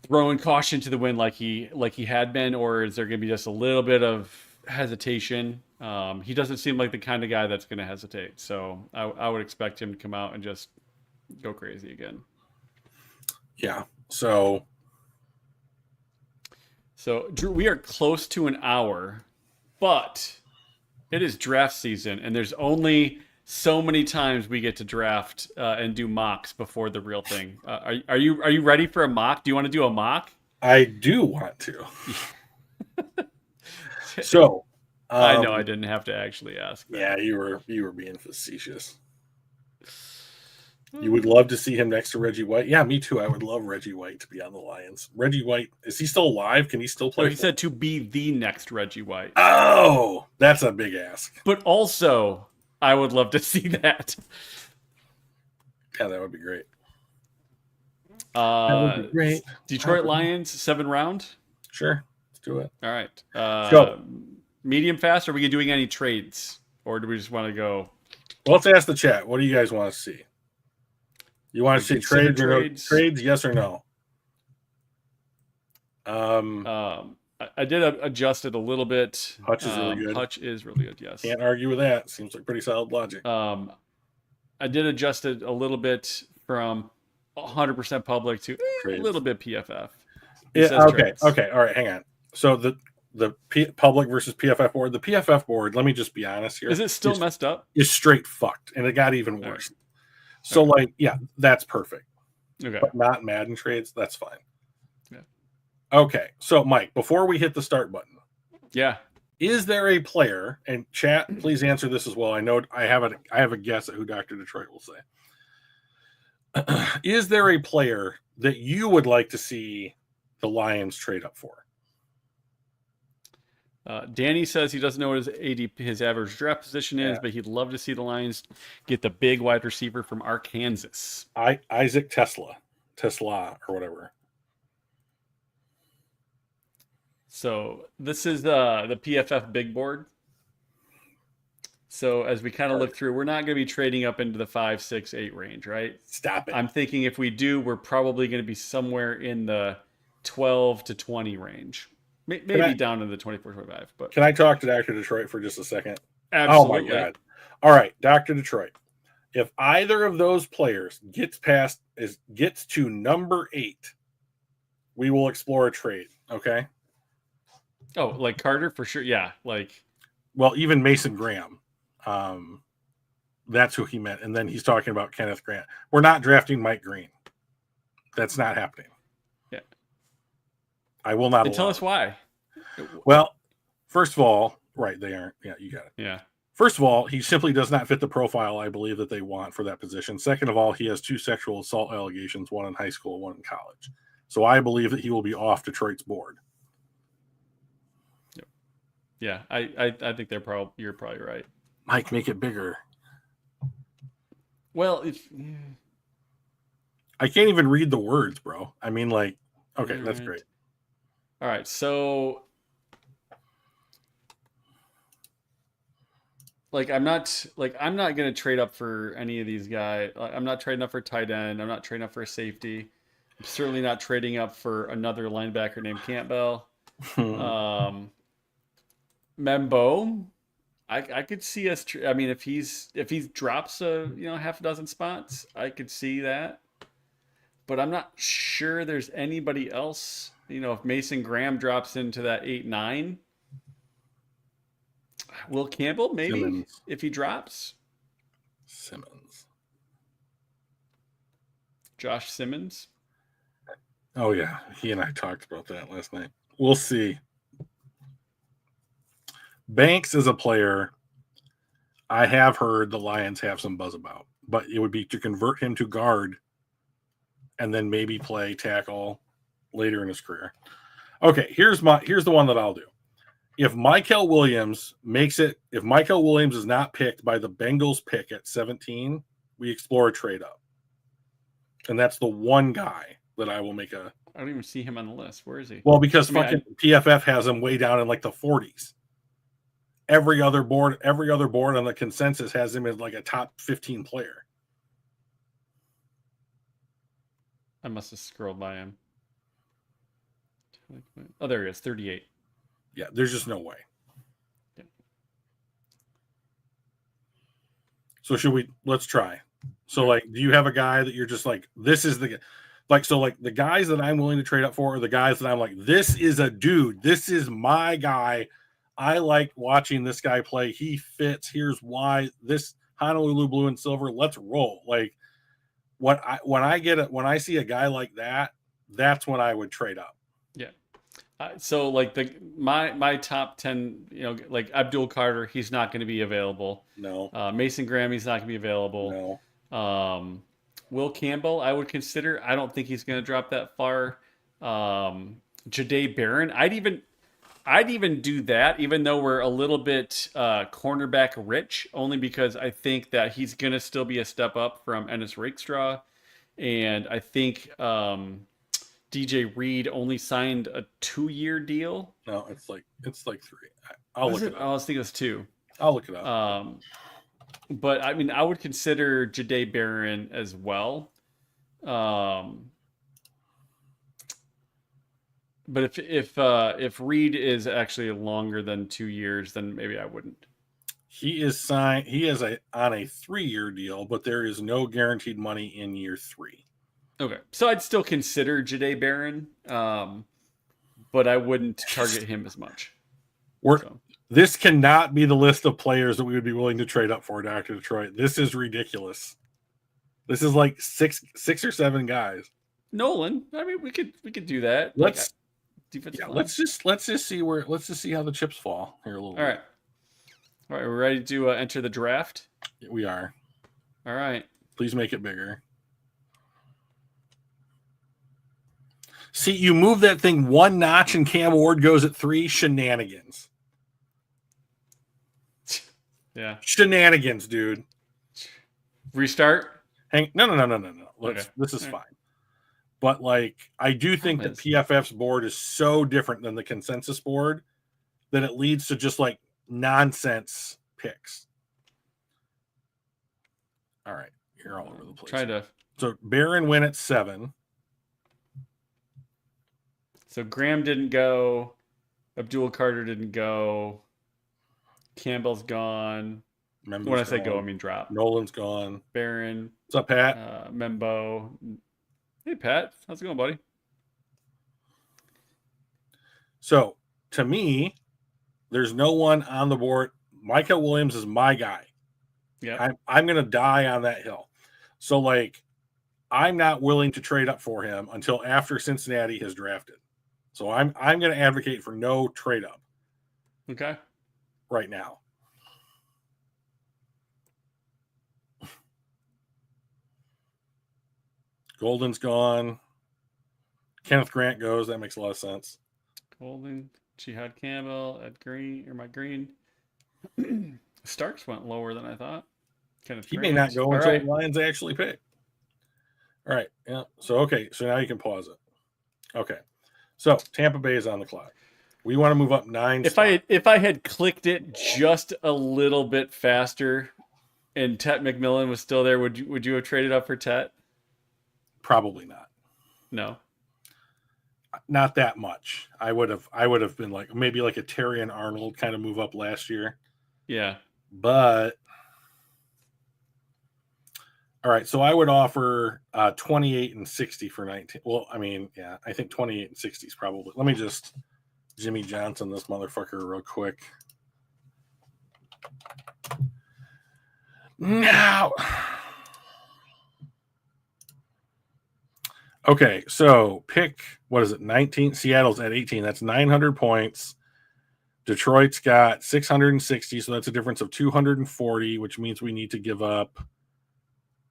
throwing caution to the wind like he had been, or is there going to be just a little bit of hesitation? He doesn't seem like the kind of guy that's going to hesitate, so I would expect him to come out and just go crazy again. Yeah. So Drew, we are close to an hour, but it is draft season, and there's only so many times we get to draft and do mocks before the real thing. Are you ready for a mock? Do you want to do a mock? I do want to. So I know I didn't have to actually ask that. Yeah, you were being facetious. You would love to see him next to Reggie White. Yeah, me too. I would love Reggie White to be on the Lions. Reggie White, is he still alive? Can he still play? No, he said to be the next Reggie White. Oh, that's a big ask. But also, I would love to see that. Yeah, that would be great. That would be great. Detroit Lions, 7th round? Sure. Let's do it. All right. Medium fast, are we doing any trades? Or do we just want to go? Well, let's ask the chat. What do you guys want to see? You want to see trades or no trades? Yes or no? I did adjust it a little bit. Hutch is really good. Hutch is really good, yes. Can't argue with that. Seems like pretty solid logic. I did adjust it a little bit from 100% public to a little bit PFF. Okay. All right. Hang on. So the public versus PFF board. The PFF board, let me just be honest here. Is it still messed up? Is straight fucked, and it got even worse. Right. So, yeah, that's perfect. Okay. But not Madden trades, that's fine. Yeah. Okay. So, Mike, before we hit the start button. Yeah. Is there a player, and chat, please answer this as well. I know I have a guess at who Dr. Detroit will say. Is there a player that you would like to see the Lions trade up for? Danny says he doesn't know what his average draft position is, but he'd love to see the Lions get the big wide receiver from Arkansas. Isaac Tesla, or whatever. So this is the PFF big board. So as we kind of look through, we're not going to be trading up into the 5, 6, 8 range, right? Stop it. I'm thinking if we do, we're probably going to be somewhere in the 12 to 20 range. Maybe down to the 24, 25. But can I talk to Dr. Detroit for just a second? Absolutely. Oh, my God. All right, Dr. Detroit. If either of those players gets to number 8, we will explore a trade, okay? Oh, like Carter for sure. Yeah, well, even Mason Graham. That's who he meant. And then he's talking about Kenneth Grant. We're not drafting Mike Green. That's not happening. Yeah. I will not. And tell us why. Well, first of all, right, they aren't. Yeah, you got it. Yeah. First of all, he simply does not fit the profile I believe that they want for that position. Second of all, he has 2 sexual assault allegations, one in high school, one in college. So I believe that he will be off Detroit's board. Yeah, I think you're probably right. Mike, make it bigger. Well, I can't even read the words, bro. I mean, okay, that's great. All right, so I'm not going to trade up for any of these guys. I'm not trading up for tight end. I'm not trading up for a safety. I'm certainly not trading up for another linebacker named Campbell. Membo, I could see us. I mean, if he drops half a dozen spots, I could see that. But I'm not sure there's anybody else. If Mason Graham drops into that 8-9, Will Campbell maybe Simmons. If he drops. Simmons. Josh Simmons. Oh yeah, he and I talked about that last night. We'll see. Banks is a player I have heard the Lions have some buzz about, but it would be to convert him to guard and then maybe play tackle later in his career. Okay, here's the one that I'll do. If Michael Williams is not picked by the Bengals pick at 17, we explore a trade up. And that's the one guy that I will make a. I don't even see him on the list. Where is he? Well, because PFF has him way down in like the 40s. Every other board on the consensus has him as like a top 15 player. I must have scrolled by him. Oh, there he is, 38. Yeah, there's just no way. Yeah. So let's try. So like, do you have a guy that you're just like, this is the like, so like the guys that I'm willing to trade up for are the guys that I'm like, this is a dude. This is my guy. I like watching this guy play. He fits. Here's why. This Honolulu blue and silver. Let's roll. Like when I see a guy like that, that's when I would trade up. Yeah. So like my top 10, like Abdul Carter, he's not going to be available. No. Mason Graham, he's not going to be available. No. Will Campbell, I would consider. I don't think he's going to drop that far. Jahdae Barron, I'd even do that, even though we're a little bit cornerback rich, only because I think that he's going to still be a step up from Ennis Rakestraw. And I think DJ Reed only signed a 2-year deal. No, it's like 3. I'll look it up. I was thinking it was 2. I'll look it up. But I mean, I would consider Jahdae Barron as well. But if Reed is actually longer than 2 years, then maybe I wouldn't. He is signed. He is on a 3-year deal, but there is no guaranteed money in year 3. Okay, so I'd still consider Jahdae Barron, but I wouldn't target him as much. This cannot be the list of players that we would be willing to trade up for, Dr. Detroit. This is ridiculous. This is like six or 7 guys. Nolan, I mean, we could do that. Let's just see how the chips fall here a little bit. All right, we're ready to enter the draft. We are. All right. Please make it bigger. See, you move that thing 1 notch and Cam Ward goes at 3. Shenanigans. Yeah. Shenanigans, dude. Restart? No. This is fine. But like, I do think that PFF's board is so different than the consensus board that it leads to just like nonsense picks. All right. You're all over the place. So Barron went at 7. So Graham didn't go. Abdul Carter didn't go. Campbell's gone. Membo's when I say go, I mean drop. Nolan's gone. Barron. What's up, Pat? Membo. Hey, Pat. How's it going, buddy? So, to me, there's no one on the board. Michael Williams is my guy. Yeah. I'm going to die on that hill. So, like, I'm not willing to trade up for him until after Cincinnati has drafted. So, I'm going to advocate for no trade up. Okay. Right now. Golden's gone. Kenneth Grant goes. That makes a lot of sense. Golden, Jihad Campbell, Ed Green, or Mike Green. Starks went lower than I thought. He may not go until the Lions actually pick. All right. Yeah. So, okay. So now you can pause it. Okay. So Tampa Bay is on the clock. We want to move up 9 spots. If I had clicked it just a little bit faster and Tet McMillan was still there, would you have traded up for Tet? Probably not. No. Not that much. I would have been like maybe like a Terry and Arnold kind of move up last year. Yeah. But all right, so I would offer 28 and 60 for 19. Well, I mean, yeah, I think 28 and 60 is probably. Let me just Jimmy Johnson this motherfucker real quick. Now, Okay, so pick, what is it, 19? Seattle's at 18. That's 900 points. Detroit's got 660, so that's a difference of 240, which means we need to give up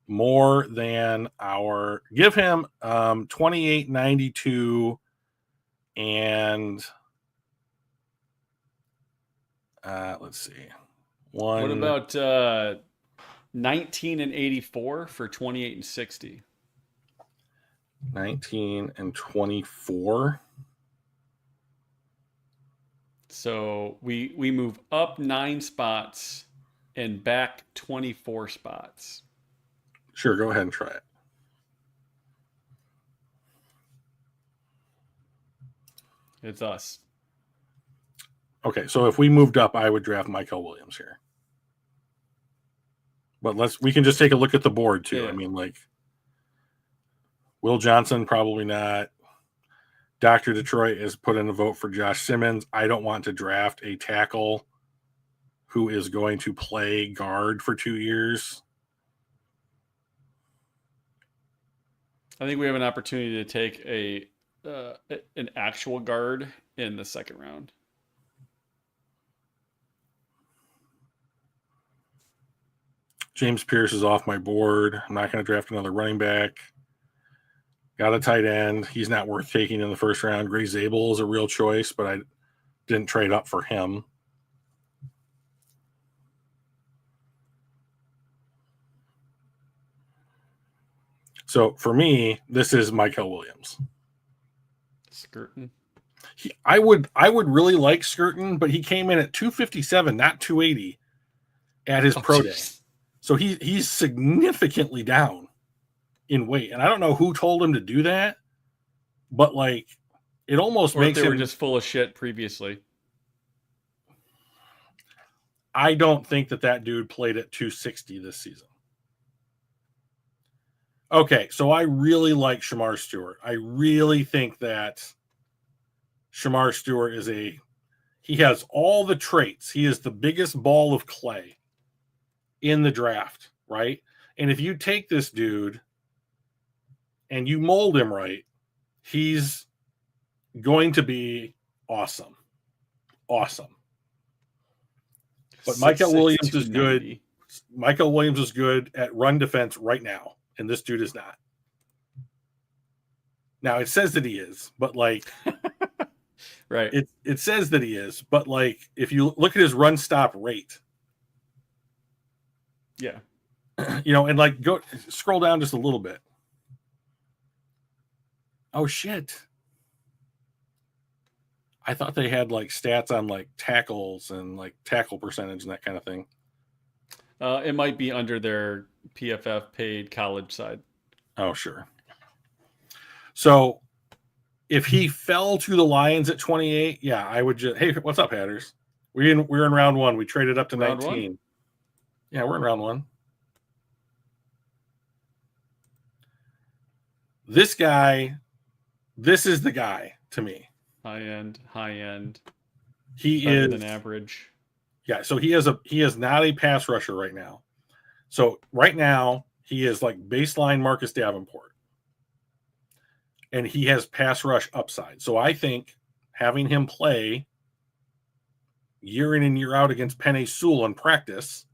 more than our. Give him 2892 and let's see. What about 19 and 84 for 28 and 60? 19 and 24. So we move up 9 spots and back 24 spots. Sure, go ahead and try it. It's us. Okay, so if we moved up, I would draft Michael Williams here. But we can just take a look at the board too. Yeah. I mean, like Will Johnson, probably not. Dr. Detroit has put in a vote for Josh Simmons. I don't want to draft a tackle who is going to play guard for 2 years. I think we have an opportunity to take an actual guard in the second round. James Pierce is off my board. I'm not going to draft another running back. Got a tight end. He's not worth taking in the first round. Gray Zabel is a real choice, but I didn't trade up for him. So for me, this is Michael Williams. Skirtin. I would really like Skirtin, but he came in at 257, not 280 at his pro day. So he's significantly down in weight. And I don't know who told him to do that, but like it almost or makes if they him were just full of shit previously. I don't think that dude played at 260 this season. Okay, so I really like Shamar Stewart. I really think that Shamar Stewart he has all the traits. He is the biggest ball of clay in the draft, right? And if you take this dude and you mold him right, he's going to be awesome. Awesome. But Michael Williams is good. Michael Williams is good at run defense right now, and this dude is not. Now, it says that he is, but like right. It says that he is, but like if you look at his run stop rate, yeah, and like go scroll down just a little bit. Oh shit. I thought they had like stats on like tackles and like tackle percentage and that kind of thing. It might be under their PFF paid college side. Oh, sure. So if he fell to the Lions at 28, yeah, I would just, hey, what's up, Hatters? We're in round 1. We traded up to round 19. 1? Yeah, we're in round 1. This is the guy to me. High end. He better is than average. Yeah, so he is not a pass rusher right now. So right now he is like baseline Marcus Davenport. And he has pass rush upside. So I think having him play year in and year out against Penei Sewell in practice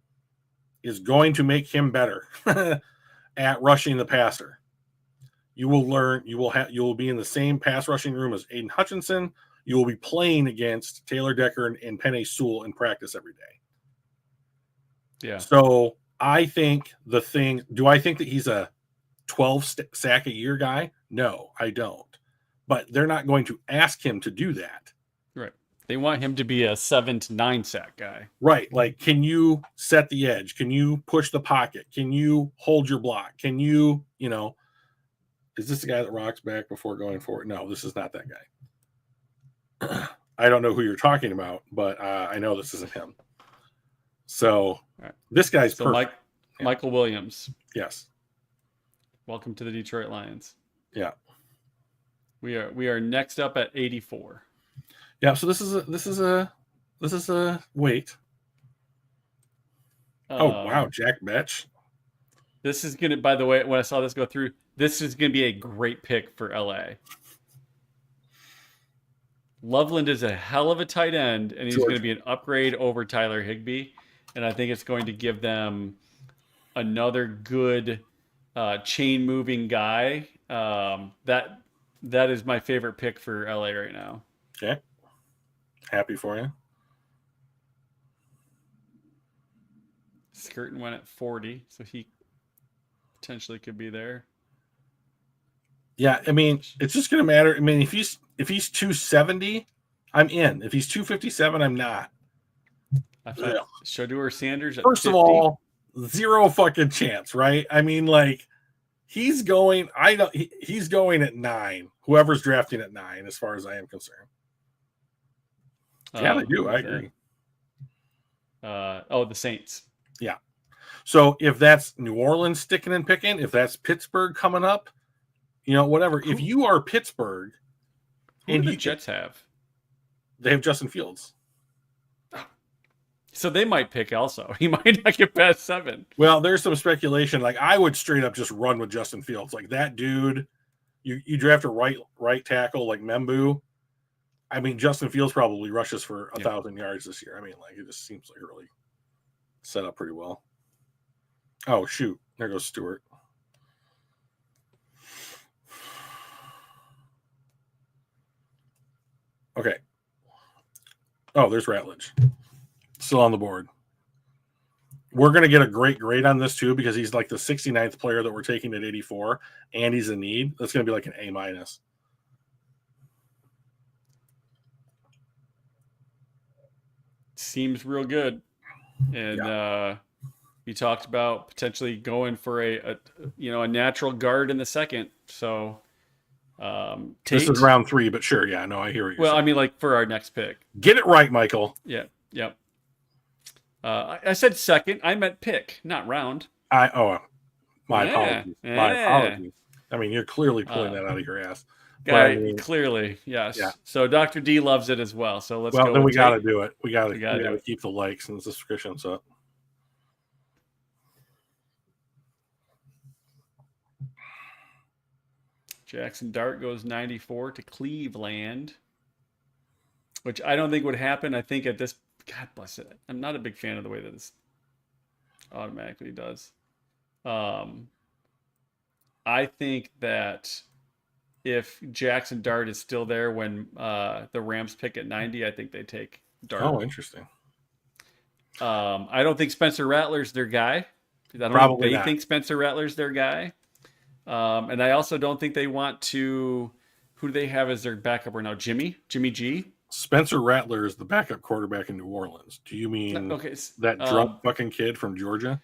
is going to make him better at rushing the passer. You will learn, you will be in the same pass rushing room as Aiden Hutchinson. You will be playing against Taylor Decker and Penei Sewell in practice every day. Yeah. So I think do I think that he's a 12 sack a year guy? No, I don't. But they're not going to ask him to do that. Right. They want him to be a 7 to 9 sack guy. Right. Like, can you set the edge? Can you push the pocket? Can you hold your block? Can you, is this the guy that rocks back before going forward? No, this is not that guy. I don't know who you're talking about, but I know this isn't him. So right. This guy's perfect. Michael Williams. Yes. Welcome to the Detroit Lions. Yeah. We are next up at 84. Yeah, so this is a wait. Oh wow, Jack Betch. This is gonna. By the way, when I saw this go through, this is gonna be a great pick for LA. Loveland is a hell of a tight end, and he's going to Georgia. be an upgrade over Tyler Higbee. And I think it's going to give them another good chain moving guy. That is my favorite pick for LA right now. Okay. Happy for you. Skirton went at 40, so he potentially could be there. Yeah, I mean, it's just going to matter. I mean, if he's 270, I'm in. If he's 257, I'm not. I thought Shador Sanders at First 50. of all, zero fucking chance, right? I mean, like, he's going. He's going at 9. Whoever's drafting at 9, as far as I am concerned. Yeah, they do. I agree. The Saints. Yeah. So if that's New Orleans sticking and picking, if that's Pittsburgh coming up, whatever. If you are Pittsburgh, who do the Jets have? They have Justin Fields. So they might pick also. He might not get past 7. Well, there's some speculation. Like, I would straight up just run with Justin Fields. Like, that dude, you draft a right tackle like Membu. I mean, Justin Fields probably rushes for 1,000 yards this year. I mean, like, it just seems like really set up pretty well. Oh, shoot. There goes Stewart. Okay. Oh, there's Ratledge. Still on the board. We're going to get a great grade on this, too, because he's like the 69th player that we're taking at 84, and he's a need. That's going to be like an A-. Seems real good. And you talked about potentially going for a natural guard in the second. So Tate, this is round 3, but sure, yeah, no, I hear what you're saying. I mean, like for our next pick. Get it right, Michael. Yeah, yep. I said second. I meant pick, not round. My apologies. My apologies. I mean, you're clearly pulling that out of your ass. Clearly, yes. Yeah. So Dr. D loves it as well. So let's go. Well, then we got to do it. We got to keep the likes and the subscriptions up. Jackson Dart goes 94 to Cleveland, which I don't think would happen. I think at this, God bless it, I'm not a big fan of the way that this automatically does. I think that if Jackson Dart is still there when the Rams pick at 90, I think they take Dart. Oh, interesting. I don't think Spencer Rattler's their guy. I don't think they think Spencer Rattler's their guy. And I also don't think they want to. Who do they have as their backup right now? Jimmy G. Spencer Rattler is the backup quarterback in New Orleans. Do you mean that drunk fucking kid from Georgia?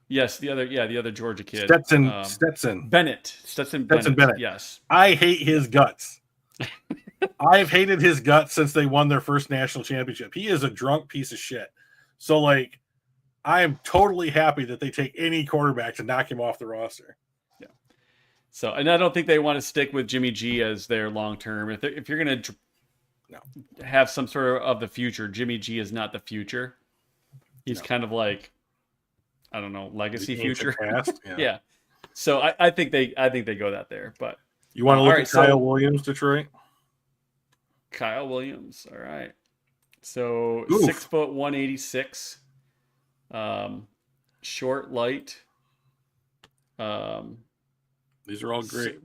Yes, the other Georgia kid. Stetson Bennett. Stetson Bennett. Yes. I hate his guts. I've hated his guts since they won their first national championship. He is a drunk piece of shit. So, like, I am totally happy that they take any quarterback to knock him off the roster. Yeah. So, and I don't think they want to stick with Jimmy G as their long term. If you're going to have some sort of the future, Jimmy G is not the future. He's kind of like, I don't know, legacy future. Past, yeah. So I think they go that there. But you want to look at Kyle Williams, Detroit? Kyle Williams, all right. So 6', 186. Short, light. These are all great.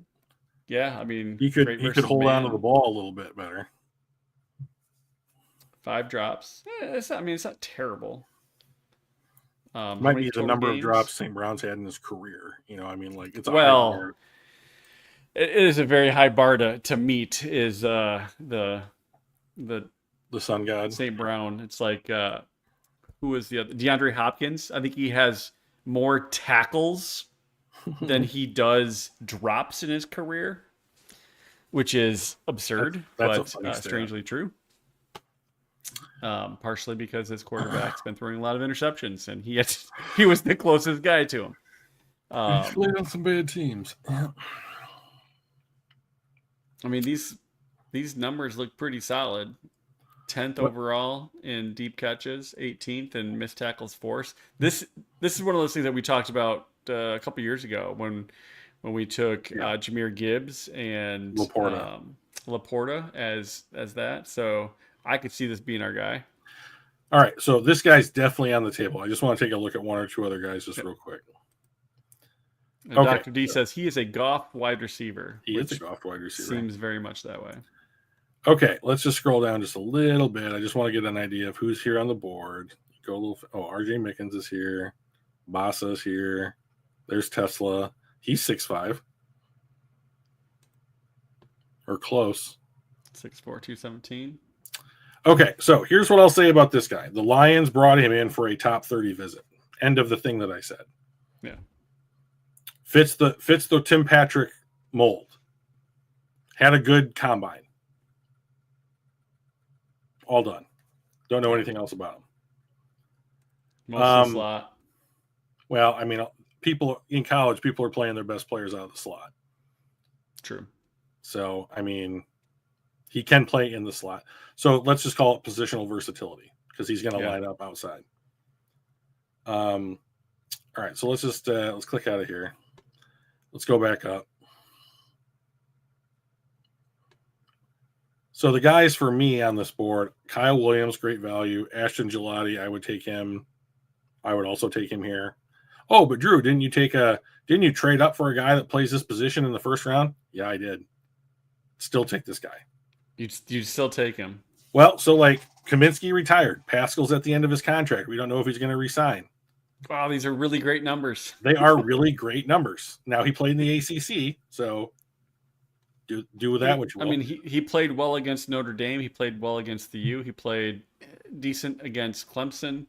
Yeah, I mean, he could hold on to the ball a little bit better. 5 drops. It's not terrible. Might be the number of drops St. Brown's had in his career. I mean, like, it's it is a very high bar to meet. Is the Sun God St. Brown? It's like who is the other? DeAndre Hopkins. I think he has more tackles than he does drops in his career, which is absurd, but strangely true. Partially because his quarterback's been throwing a lot of interceptions, and he was the closest guy to him. He's played on some bad teams. Yeah. I mean, these numbers look pretty solid. 10th overall in deep catches, 18th in missed tackles forced. This is one of those things that we talked about a couple years ago when we took Yeah. Jameer Gibbs and Laporta. Laporta as that. So I could see this being our guy. All right, so this guy's definitely on the table. I just want to take a look at one or two other guys just Yep. real quick. And Okay, Dr. D says he is a Goff wide receiver, he is a which Goff wide receiver. seems very much that way. Okay, let's just scroll down just a little bit. I just want to get an idea of who's here on the board. Go a little. Oh, RJ Mickens is here. Basa's here. There's Tesla. He's 6'5". Or close. 6'4", 217. Okay, so here's what I'll say about this guy. The Lions brought him in for a top 30 visit. End of the thing that I said. Yeah. Fits the Tim Patrick mold. Had a good combine. All done. Don't know anything else about him. Mostly slot. Well, I mean, people in college, people are playing their best players out of the slot. True. So, I mean, he can play in the slot. So let's just call it positional versatility because he's going to line up outside. All right, so let's just let's click out of here. Let's go back up. So the guys for me on this board, Kyle Williams, great value. Ashton Gelati, I would take him. I would also take him here. Oh, but Drew, didn't you trade up for a guy that plays this position in the first round? Yeah, I did. Still take this guy. You'd still take him. Well, so like Kaminsky retired. Pascal's at the end of his contract. We don't know if he's going to resign. Wow, these are really great numbers. They are really great numbers. Now he played in the ACC, so do with that what you will. I mean, he played well against Notre Dame. He played well against the U. He played decent against Clemson.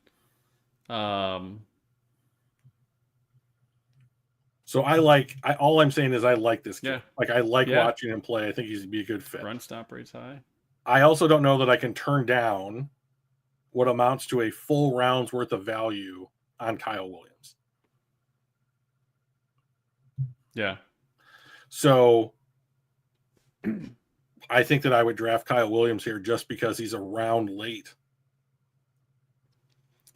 So all I'm saying is I like this kid. Yeah. Like I like watching him play. I think he'd be a good fit. Run stop rate's high. I also don't know that I can turn down what amounts to a full round's worth of value on Kyle Williams. Yeah. So I think that I would draft Kyle Williams here just because he's a round late.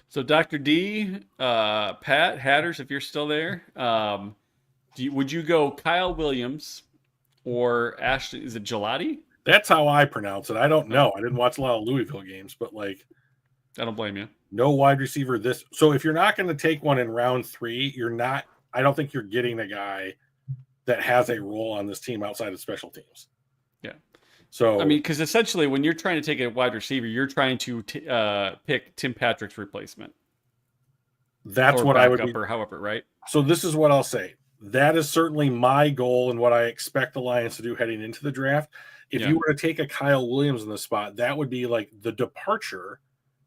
So Dr. D, Pat Hatters, if you're still there, would you go Kyle Williams or Ashton? Is it Gelati? That's how I pronounce it. I don't know. I didn't watch a lot of Louisville games, but like, I don't blame you. No wide receiver this. So if you're not going to take one in round 3, you're not. I don't think you're getting a guy that has a role on this team outside of special teams. Yeah. So I mean, because essentially, when you're trying to take a wide receiver, you're trying to pick Tim Patrick's replacement. That's what I would be, or however, right? So this is what I'll say. That is certainly my goal and what I expect the Lions to do heading into the draft. If you were to take a Kyle Williams in the spot, that would be like the departure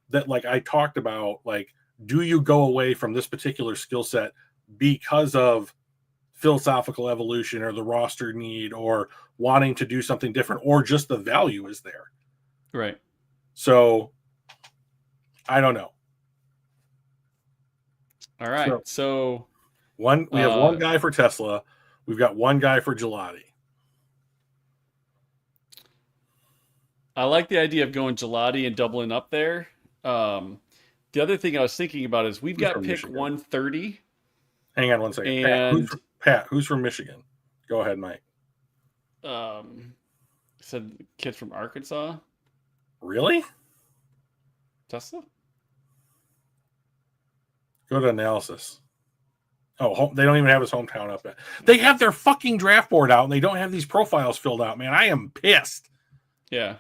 that, like I talked about. Like, do you go away from this particular skill set because of philosophical evolution or the roster need or wanting to do something different, or just the value is there? Right. So I don't know. All right. So we have one guy for Tesla. We've got one guy for Gelati. I like the idea of going Gelati and doubling up there. The other thing I was thinking about is we've got pick Michigan? 130. Hang on one second. And Pat, who's from Michigan? Go ahead, Mike. Said kids from Arkansas. Really? Tesla? Go to analysis. Oh, they don't even have his hometown up yet. They have their fucking draft board out, and they don't have these profiles filled out, man. I am pissed. Yeah.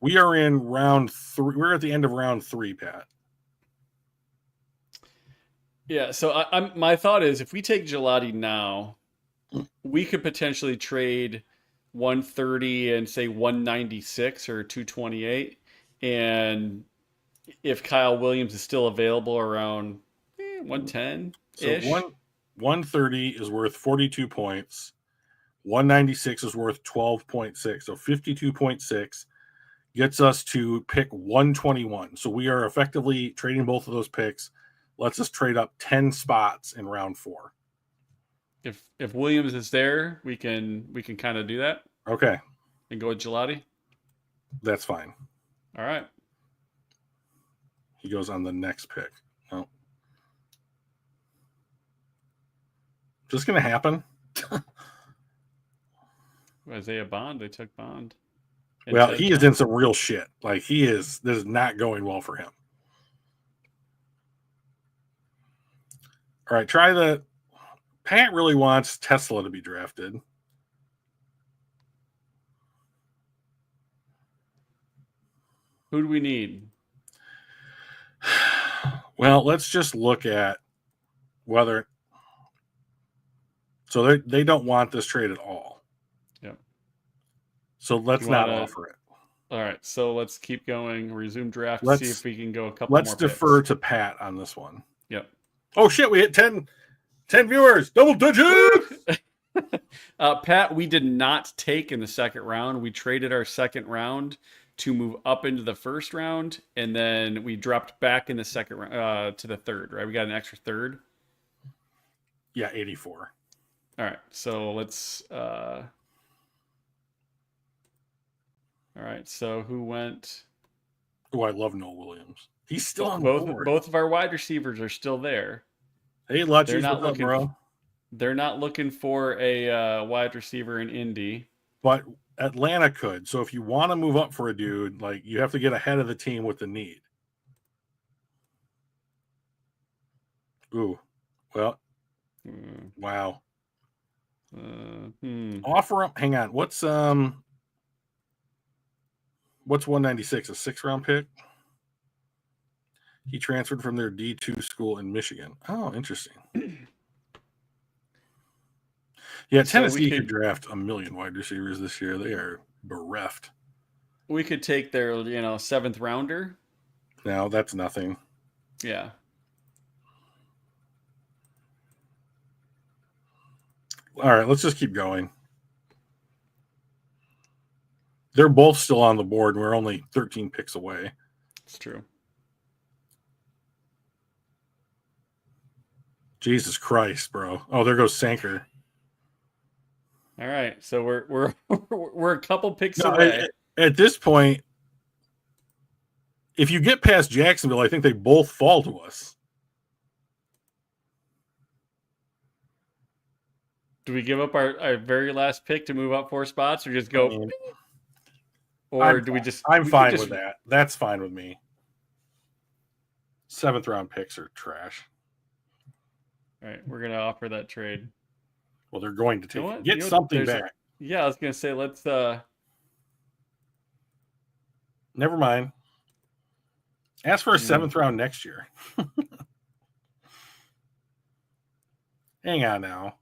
We are in round 3. We're at the end of round 3, Pat. Yeah, so my thought is if we take Gelati now, we could potentially trade 130 and say 196 or 228. And if Kyle Williams is still available around 110-ish. So 130 is worth 42 points. 196 is worth 12.6. So 52.6 gets us to pick 121. So we are effectively trading both of those picks. Let's just trade up 10 spots in round 4. If Williams is there, we can kind of do that. Okay. And go with Gelati. That's fine. All right. He goes on the next pick. No. Is this going to happen? Isaiah Bond, they took Bond. And Well, Ted he is Thomas. in some real shit. Like, this is not going well for him. All right, Pat really wants Tesla to be drafted. Who do we need? Well, let's just look at whether. So they don't want this trade at all. Yep. So let's not offer it. All right, so let's keep going. Resume draft. See if we can go a couple more. Let's defer to Pat on this one. Yep. Oh shit, we hit 10 viewers, double digits. Pat, we did not take in the second round. We traded our second round to move up into the first round, and then we dropped back in the second round to the third. Right, we got an extra third. Yeah, 84. All right, so let's. All right, so who went? Oh, I love Noel Williams. He's still on the board. Both of our wide receivers are still there. Hey, Lutchies, what's up, bro? They're not looking for a wide receiver in Indy. But Atlanta could. So if you want to move up for a dude, like, you have to get ahead of the team with the need. Ooh, well, wow. Offer him. Hang on. What's 196? A 6th-round pick? He transferred from their D2 school in Michigan. Oh, interesting. Yeah, Tennessee could draft a million wide receivers this year. They are bereft. We could take their, 7th rounder. No, that's nothing. Yeah. All right, let's just keep going. They're both still on the board, and we're only 13 picks away. It's true. Jesus Christ, bro. Oh, there goes Sanker. All right, so we're a couple picks away. At this point, if you get past Jacksonville, I think they both fall to us. Do we give up our very last pick to move up 4 spots, or just go? I'm fine with that. That's fine with me. 7th-round picks are trash. All right, we're gonna offer that trade. Well, they're going to get something back. Yeah, I was gonna say let's. Never mind. Ask for a 7th round next year. Hang on now.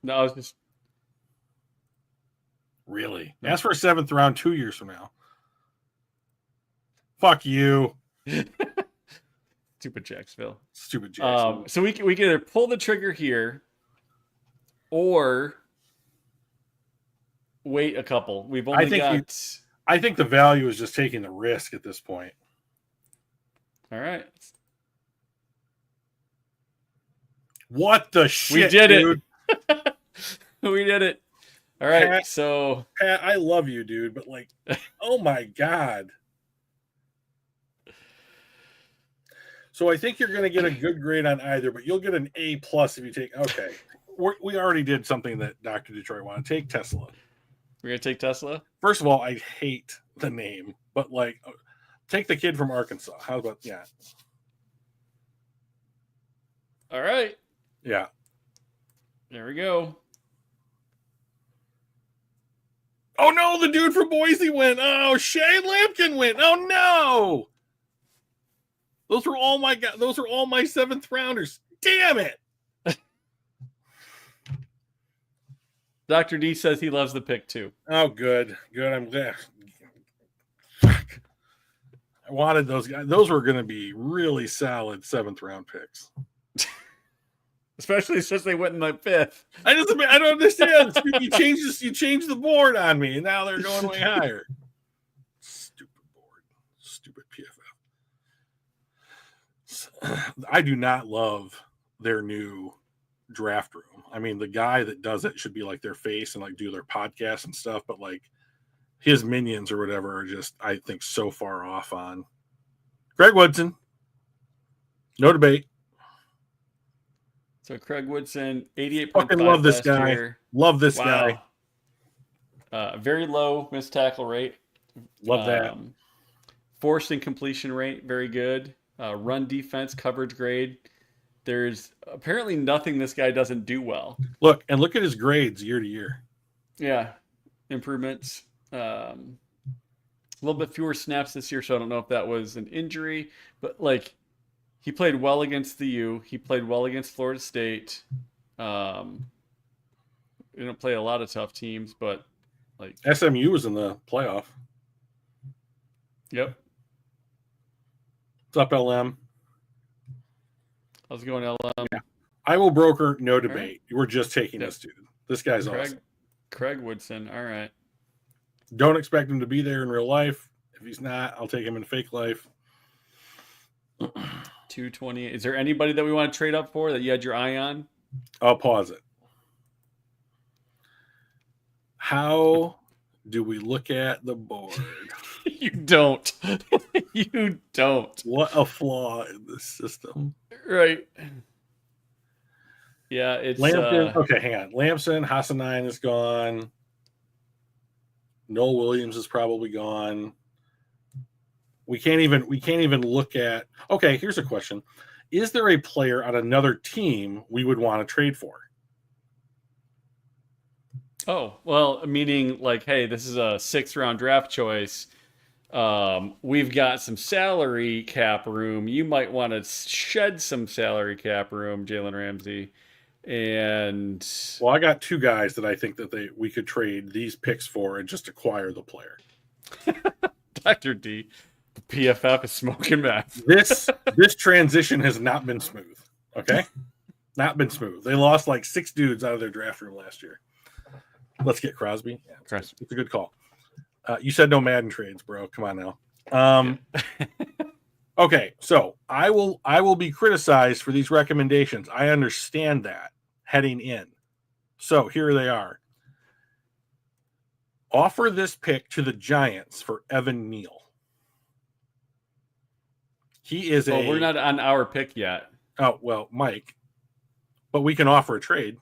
No, I was just. Really? No. Ask for a 7th round 2 years from now. Fuck you. Stupid Jacksonville. So we can either pull the trigger here, or wait a couple. We've only I think the value is just taking the risk at this point. All right. What the shit? We did dude? it. We did it. All right. Pat, I love you, dude, but like, oh my God. So I think you're going to get a good grade on either, but you'll get an A+ if you take. Okay, we already did something that Dr. Detroit wanted. Take Tesla. We're gonna take Tesla. First of all, I hate the name, but like, take the kid from Arkansas. How about All right. Yeah. There we go. Oh no, the dude from Boise went. Oh, Shane Lampkin went. Oh no. Those are all my 7th rounders. Damn it. Dr. D says he loves the pick too. Oh, good. I'm glad. Fuck. I wanted those guys. Those were going to be really solid 7th round picks. Especially since they went in the 5th. I don't understand. You changed the board on me, and now they're going way higher. Stupid board. Stupid PFF. I do not love their new draft room. I mean, the guy that does it should be like their face and like do their podcast and stuff, but like his minions or whatever are just, I think, so far off on Greg Woodson. No debate. So Craig Woodson, Fucking love 88.5 this last guy. year. Love this guy. Wow. Very low missed tackle rate. Love that. Um, Forced incompletion rate, very good. Run defense, coverage grade. There's apparently nothing this guy doesn't do well. Look at his grades year to year. Yeah, improvements. A little bit fewer snaps this year, so I don't know if that was an injury, but like he played well against the U. He played well against Florida State. Um, we don't play a lot of tough teams, but like SMU was in the playoff. yep. What's up, LM? How's it going, LM? Yeah. I will broker, no All debate. We're just taking this dude. This guy's awesome. Craig Woodson. All right. Don't expect him to be there in real life. If he's not, I'll take him in fake life. 220. Is there anybody that we want to trade up for that you had your eye on? I'll pause it. How do we look at the board? You don't. You don't. What a flaw in the system. Right. Yeah, it's Lampton. Okay, hang on. Lampson, Hassanine is gone. Noel Williams is probably gone. We can't even look at. Okay, here's a question. Is there a player on another team we would want to trade for? Oh, well, meaning like, hey, this is a 6th-round draft choice. We've got some salary cap room. You might want to shed some salary cap room, Jalen Ramsey. And well, I got 2 guys that I think that we could trade these picks for and just acquire the player. Dr. D, the PFF is smoking meth. This transition has not been smooth. Okay, not been smooth. They lost like 6 dudes out of their draft room last year. Let's get Crosby. Yeah, it's a good call. You said no Madden trades, bro. Come on now. Okay, so I will be criticized for these recommendations. I understand that heading in. So here they are. Offer this pick to the Giants for Evan Neal. He is we're not on our pick yet. Oh, well, Mike. But we can offer a trade.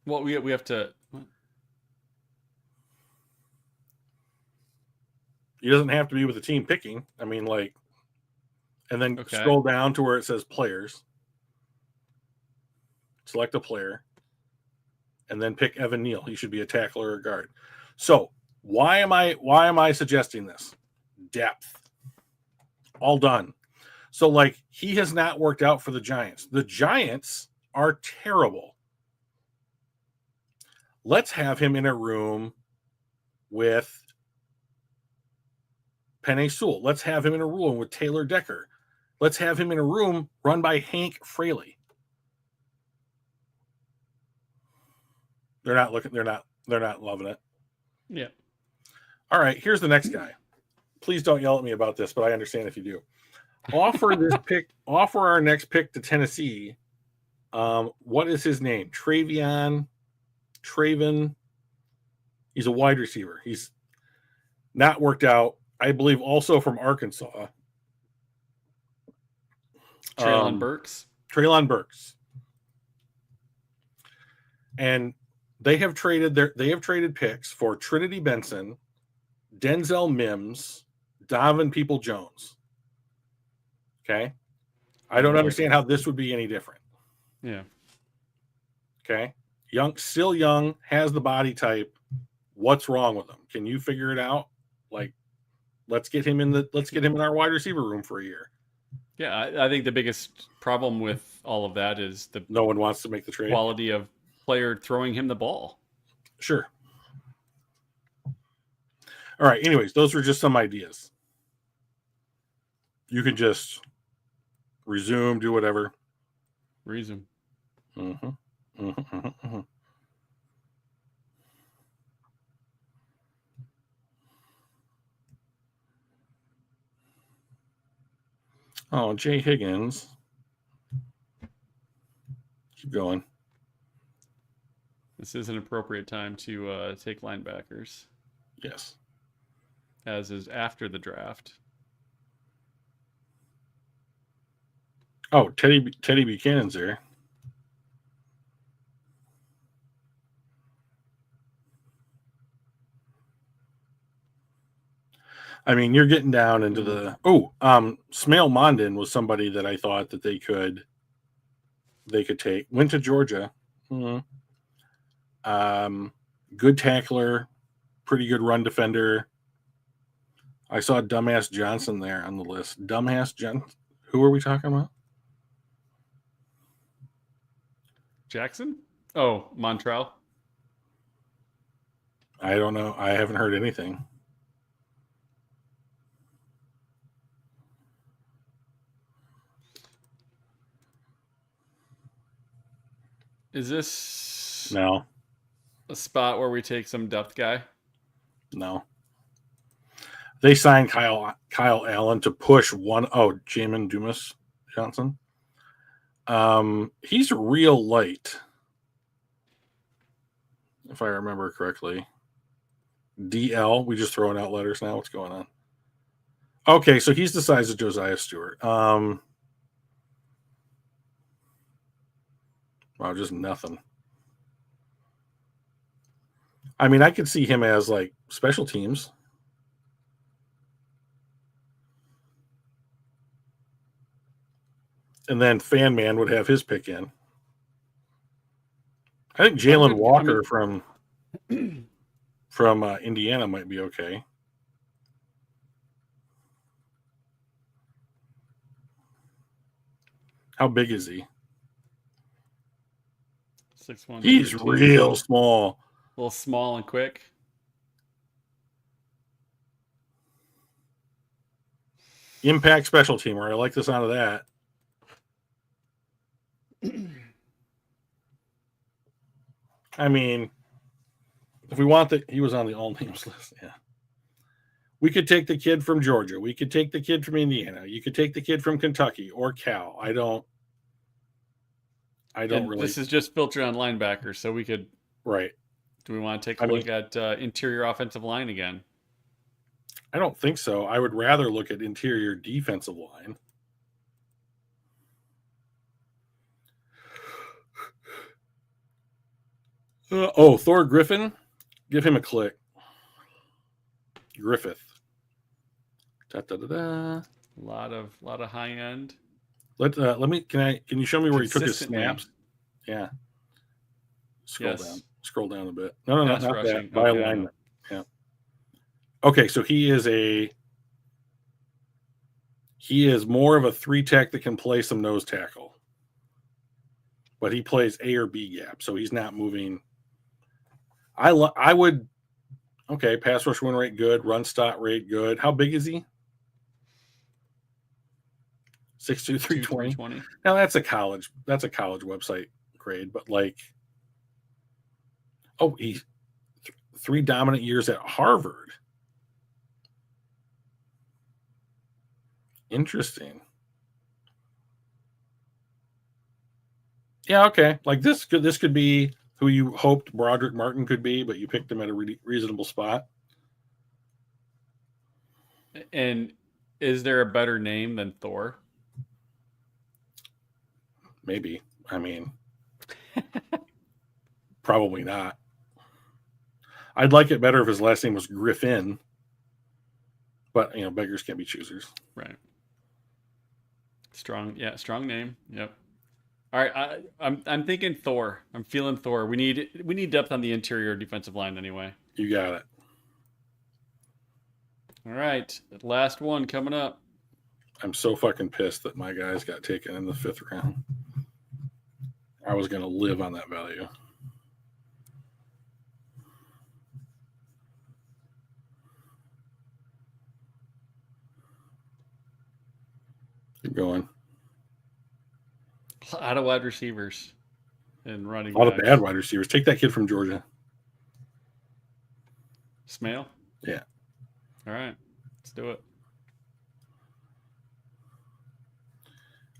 Well, we have to. He doesn't have to be with the team picking. I mean, like, and then scroll down to where it says players. Select a player. And then pick Evan Neal. He should be a tackler or a guard. So why am I suggesting this? Depth. All done. So, like, he has not worked out for the Giants. The Giants are terrible. Let's have him in a room with Penei Sewell. Let's have him in a room with Taylor Decker. Let's have him in a room run by Hank Fraley. They're not loving it. Yeah. All right, here's the next guy. Please don't yell at me about this, but I understand if you do. Offer our next pick to Tennessee. What is his name? Traven. He's a wide receiver. He's not worked out. I believe also from Arkansas. Treylon Burks. And they have traded picks for Trinity Benson, Denzel Mims, Donovan People-Jones. Okay? I don't understand how this would be any different. Yeah. Okay? Still young, has the body type. What's wrong with him? Can you figure it out? Like, let's get him in our wide receiver room for a year. Yeah, I think the biggest problem with all of that is no one wants to make the trade. Quality of player throwing him the ball. Sure. All right. Anyways, those were just some ideas. You can just resume, do whatever. Resume. Mm-hmm. Mm-hmm. Mm-hmm. Oh, Jay Higgins. Keep going. This is an appropriate time to take linebackers. Yes. As is after the draft. Oh, Teddy Buchanan's there. I mean, you're getting down into the Smale Mondin was somebody that I thought that they could take. Went to Georgia. Mm-hmm. Good tackler, pretty good run defender. I saw Dumbass Johnson there on the list. Dumbass Johnson. Who are we talking about? Jackson? Oh, Montreal. I don't know. I haven't heard anything. Is this No. a spot where we take some depth guy? No. They signed Kyle Allen to push one. Oh, Jamin Dumas Johnson. He's real light, if I remember correctly. DL. We just throwing out letters now. What's going on? Okay, so he's the size of Josiah Stewart. Wow, just nothing. I mean, I could see him as like special teams. And then Fan Man would have his pick in. I think Jalen Walker from Indiana might be okay. How big is he? 6'1". He's real small. A little small and quick. Impact special teamer. I like the sound of that. I mean, if we want he was on the all names list. Yeah. We could take the kid from Georgia. We could take the kid from Indiana. You could take the kid from Kentucky or Cal. I don't really. This is just filtered on linebackers, so we could. Right. Do we want to take a look at interior offensive line again? I don't think so. I would rather look at interior defensive line. Thor Griffin. Give him a click. Griffith. Da, da, da, da. A lot of high end. Let me. Can you show me where he took his snaps? Yeah. Scroll down a bit. No, not that. By alignment. Yeah. Okay, so he is more of a 3-tech that can play some nose tackle, but he plays A or B gap, so he's not moving. I would. Okay, pass rush win rate good, run stop rate good. How big is he? 6'2", 320. Now that's a college website grade, but like, he's 3 dominant years at Harvard. Interesting. Yeah, okay. Like this could be who you hoped Broderick Martin could be, but you picked him at a reasonable spot. And is there a better name than Thor? Maybe. I mean, probably not. I'd like it better if his last name was Griffin, but beggars can't be choosers. Right. Strong name. Yep. All right, I'm thinking Thor. I'm feeling Thor. We need depth on the interior defensive line anyway. You got it. All right, last one coming up. I'm so fucking pissed that my guys got taken in the 5th round. I was going to live on that value. Keep going. A lot of wide receivers and running backs. A lot of bad wide receivers. Take that kid from Georgia. Smale? Yeah. All right. Let's do it.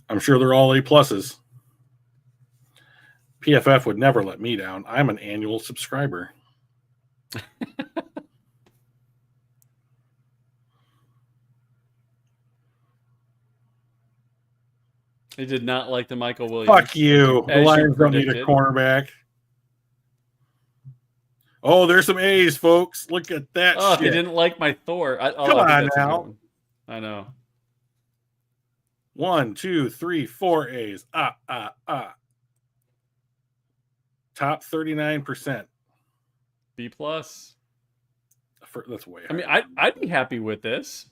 I'm sure they're all A+. PFF would never let me down. I'm an annual subscriber. They did not like the Michael Williams. Fuck you. The Lions don't need a cornerback. Oh, there's some A's, folks. Look at that shit. They didn't like my Thor. Come on now. I know. 1, 2, 3, 4 A's. Top 39%. B plus. That's way high. I mean, I'd be happy with this.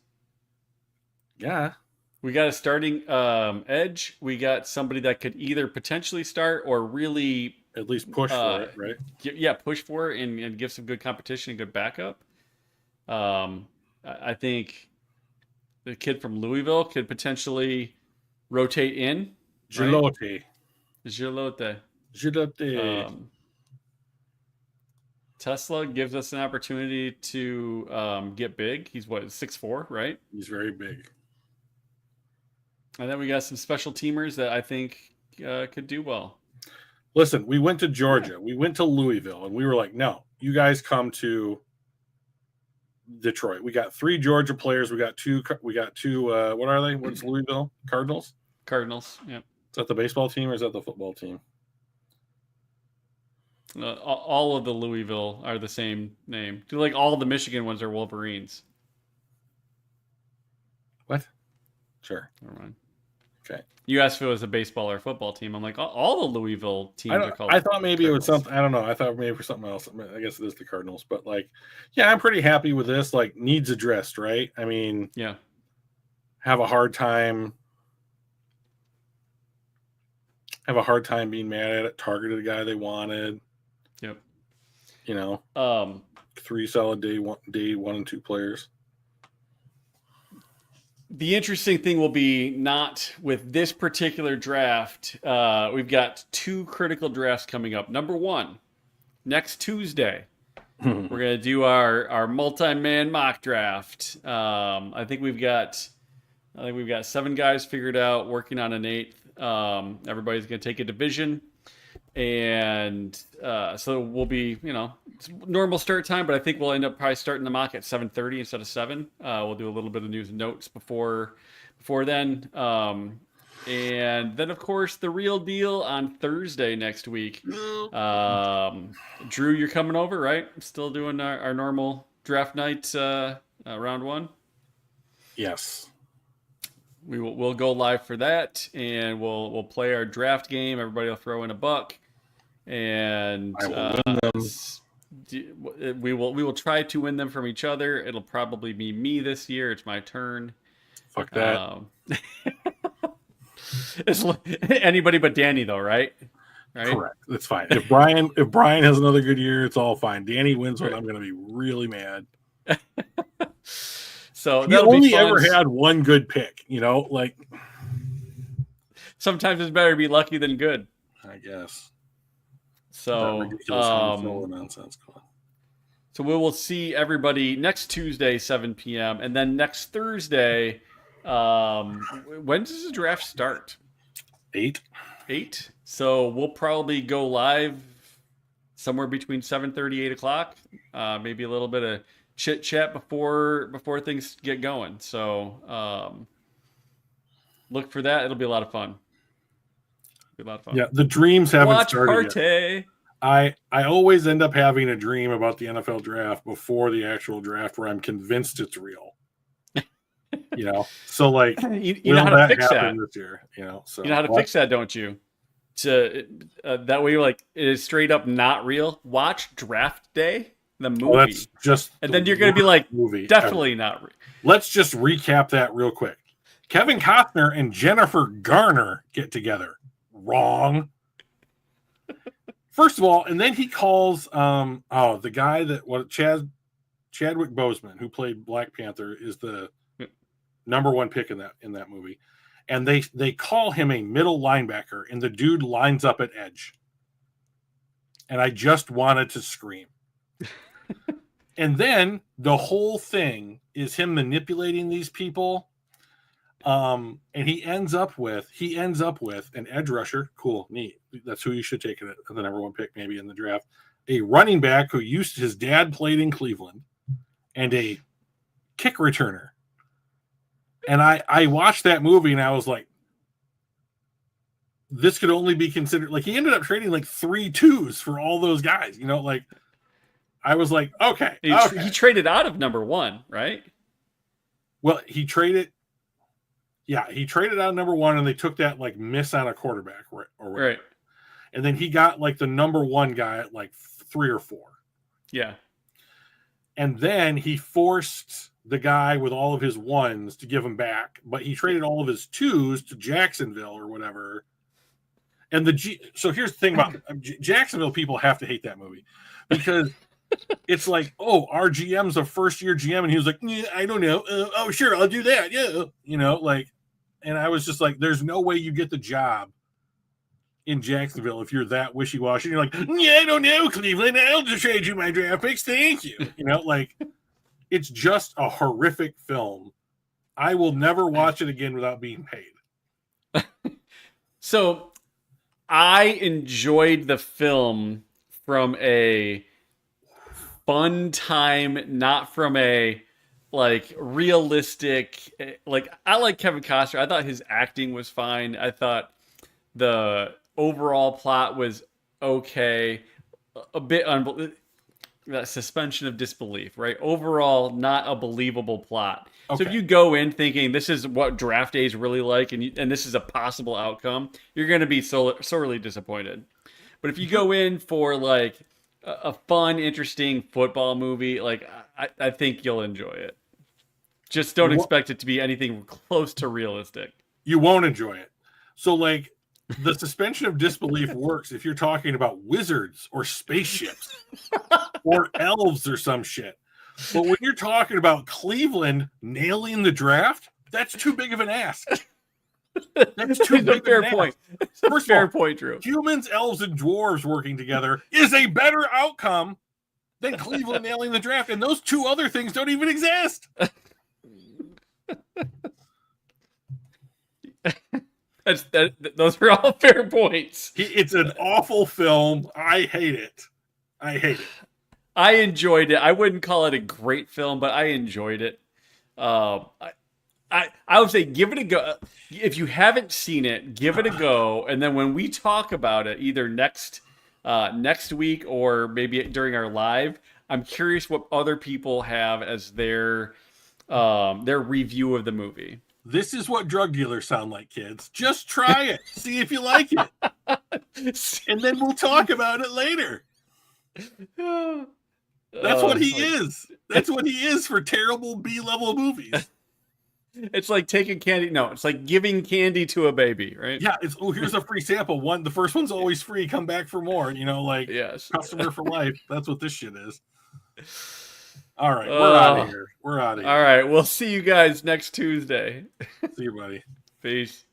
Yeah. We got a starting edge. We got somebody that could either potentially start or really at least push for it, right? Push for it and give some good competition and good backup. I think the kid from Louisville could potentially rotate in. Gilote. Tesla gives us an opportunity to get big. He's 6'4", right? He's very big. And then we got some special teamers that I think could do well. Listen, we went to Georgia. We went to Louisville, and we were like, no, you guys come to Detroit. We got 3 Georgia players. We got two. What are they? What's Louisville? Cardinals? Cardinals, yeah. Is that the baseball team or is that the football team? All of the Louisville are the same name. Like all the Michigan ones are Wolverines. What? Sure. Never mind. Okay. You asked if it was a baseball or football team. I'm like, all the Louisville teams are called. I thought maybe Cardinals. It was something. I don't know. I thought maybe for something else. I guess it is the Cardinals. But like, yeah, I'm pretty happy with this. Like, needs addressed, right? I mean, yeah. Have a hard time being mad at it. Targeted a guy they wanted. Yep. 3 solid day 1 and 2 players. The interesting thing will be not with this particular draft. We've got 2 critical drafts coming up. Number 1, next Tuesday, we're going to do our multi-man mock draft. I think we've got 7 guys figured out, working on an 8th. Everybody's going to take a division. And so we'll be, it's normal start time, but I think we'll end up probably starting the mock at 7:30 instead of 7. We'll do a little bit of news and notes before then. And then, of course, the real deal on Thursday next week. Drew, you're coming over, right? Still doing our normal draft night round 1? Yes. We'll go live for that, and we'll play our draft game. Everybody will throw in a buck. And I will win them. We will try to win them from each other. It'll probably be me this year. It's my turn. Fuck that. It's anybody but Danny, though, right? Correct. That's fine. If Brian has another good year, it's all fine. Danny wins one, I'm going to be really mad. So he only ever had one good pick, like sometimes it's better to be lucky than good, I guess. So nonsense. So we will see everybody next Tuesday, 7 p.m. And then next Thursday, when does the draft start? 8. So we'll probably go live somewhere between 7:30, 8 o'clock. Maybe a little bit of chit chat before things get going. So look for that. It'll be a lot of fun. Yeah, the dreams haven't started party. Yet. I always end up having a dream about the NFL draft before the actual draft where I'm convinced it's real. So like you know how to fix that this year. So you know how to fix that, don't you? That way, like, it is straight up not real. Watch Draft Day, the movie. Well, that's just and then you're going to be like, movie definitely ever. Not real. Let's just recap that real quick. Kevin Costner and Jennifer Garner get together. Wrong. First of all, and then he calls the guy Chadwick Boseman, who played Black Panther, is the number 1 pick in that movie. And they call him a middle linebacker, and the dude lines up at edge. And I just wanted to scream. And then the whole thing is him manipulating these people. And he ends up with an edge rusher. Cool, neat. That's who you should take it the number 1 pick, maybe in the draft. A running back who his dad played in Cleveland, and a kick returner. And I watched that movie and I was like, this could only be considered like he ended up trading like 3 2s for all those guys. Like I was like, okay, He traded out of number 1, right? Well, he traded out of number 1, and they took that like miss on a quarterback or whatever. Right. And then he got like the number 1 guy at like 3 or 4. Yeah. And then he forced the guy with all of his 1s to give him back, but he traded all of his 2s to Jacksonville or whatever. And so here's the thing about Jacksonville people have to hate that movie because it's like, oh, our GM's a first-year GM, and he was like, yeah, I don't know. Oh, sure, I'll do that. Yeah, like, and I was just like, there's no way you get the job in Jacksonville if you're that wishy-washy. You're like, yeah, I don't know, Cleveland. I'll just trade you my draft picks. Thank you. Like, it's just a horrific film. I will never watch it again without being paid. So I enjoyed the film from a fun time, not from a like realistic. Like, I like Kevin Costner. I thought his acting was fine. I thought the overall plot was okay, a bit that suspension of disbelief, right? Overall, not a believable plot. Okay. So if you go in thinking this is what draft day is really like, and this is a possible outcome, you're going to be sorely disappointed. But if you go in for like a fun, interesting football movie, like I think you'll enjoy it. Just don't expect it to be anything close to realistic. You won't enjoy it. So like the suspension of disbelief works if you're talking about wizards or spaceships or elves or some shit. But when you're talking about Cleveland nailing the draft, that's too big of an ask. That's too big of an point. First fair point, Drew. Humans, elves, and dwarves working together is a better outcome than Cleveland nailing the draft, and those 2 other things don't even exist. Those are all fair points. It's an awful film. I hate it. I enjoyed it. I wouldn't call it a great film, but I enjoyed it. I would say give it a go. If you haven't seen it, give it a go. And then when we talk about it, either next week or maybe during our live, I'm curious what other people have as their review of the movie. This is what drug dealers sound like, kids. Just try it. See if you like it. And then we'll talk about it later. That's what he is. That's what he is for terrible B-level movies. It's like taking candy. No, it's like giving candy to a baby, right? Yeah. Here's a free sample. The first one's always free. Come back for more. Like yes. Customer for life. That's what this shit is. All right. We're out of here. All right. We'll see you guys next Tuesday. See you, buddy. Peace.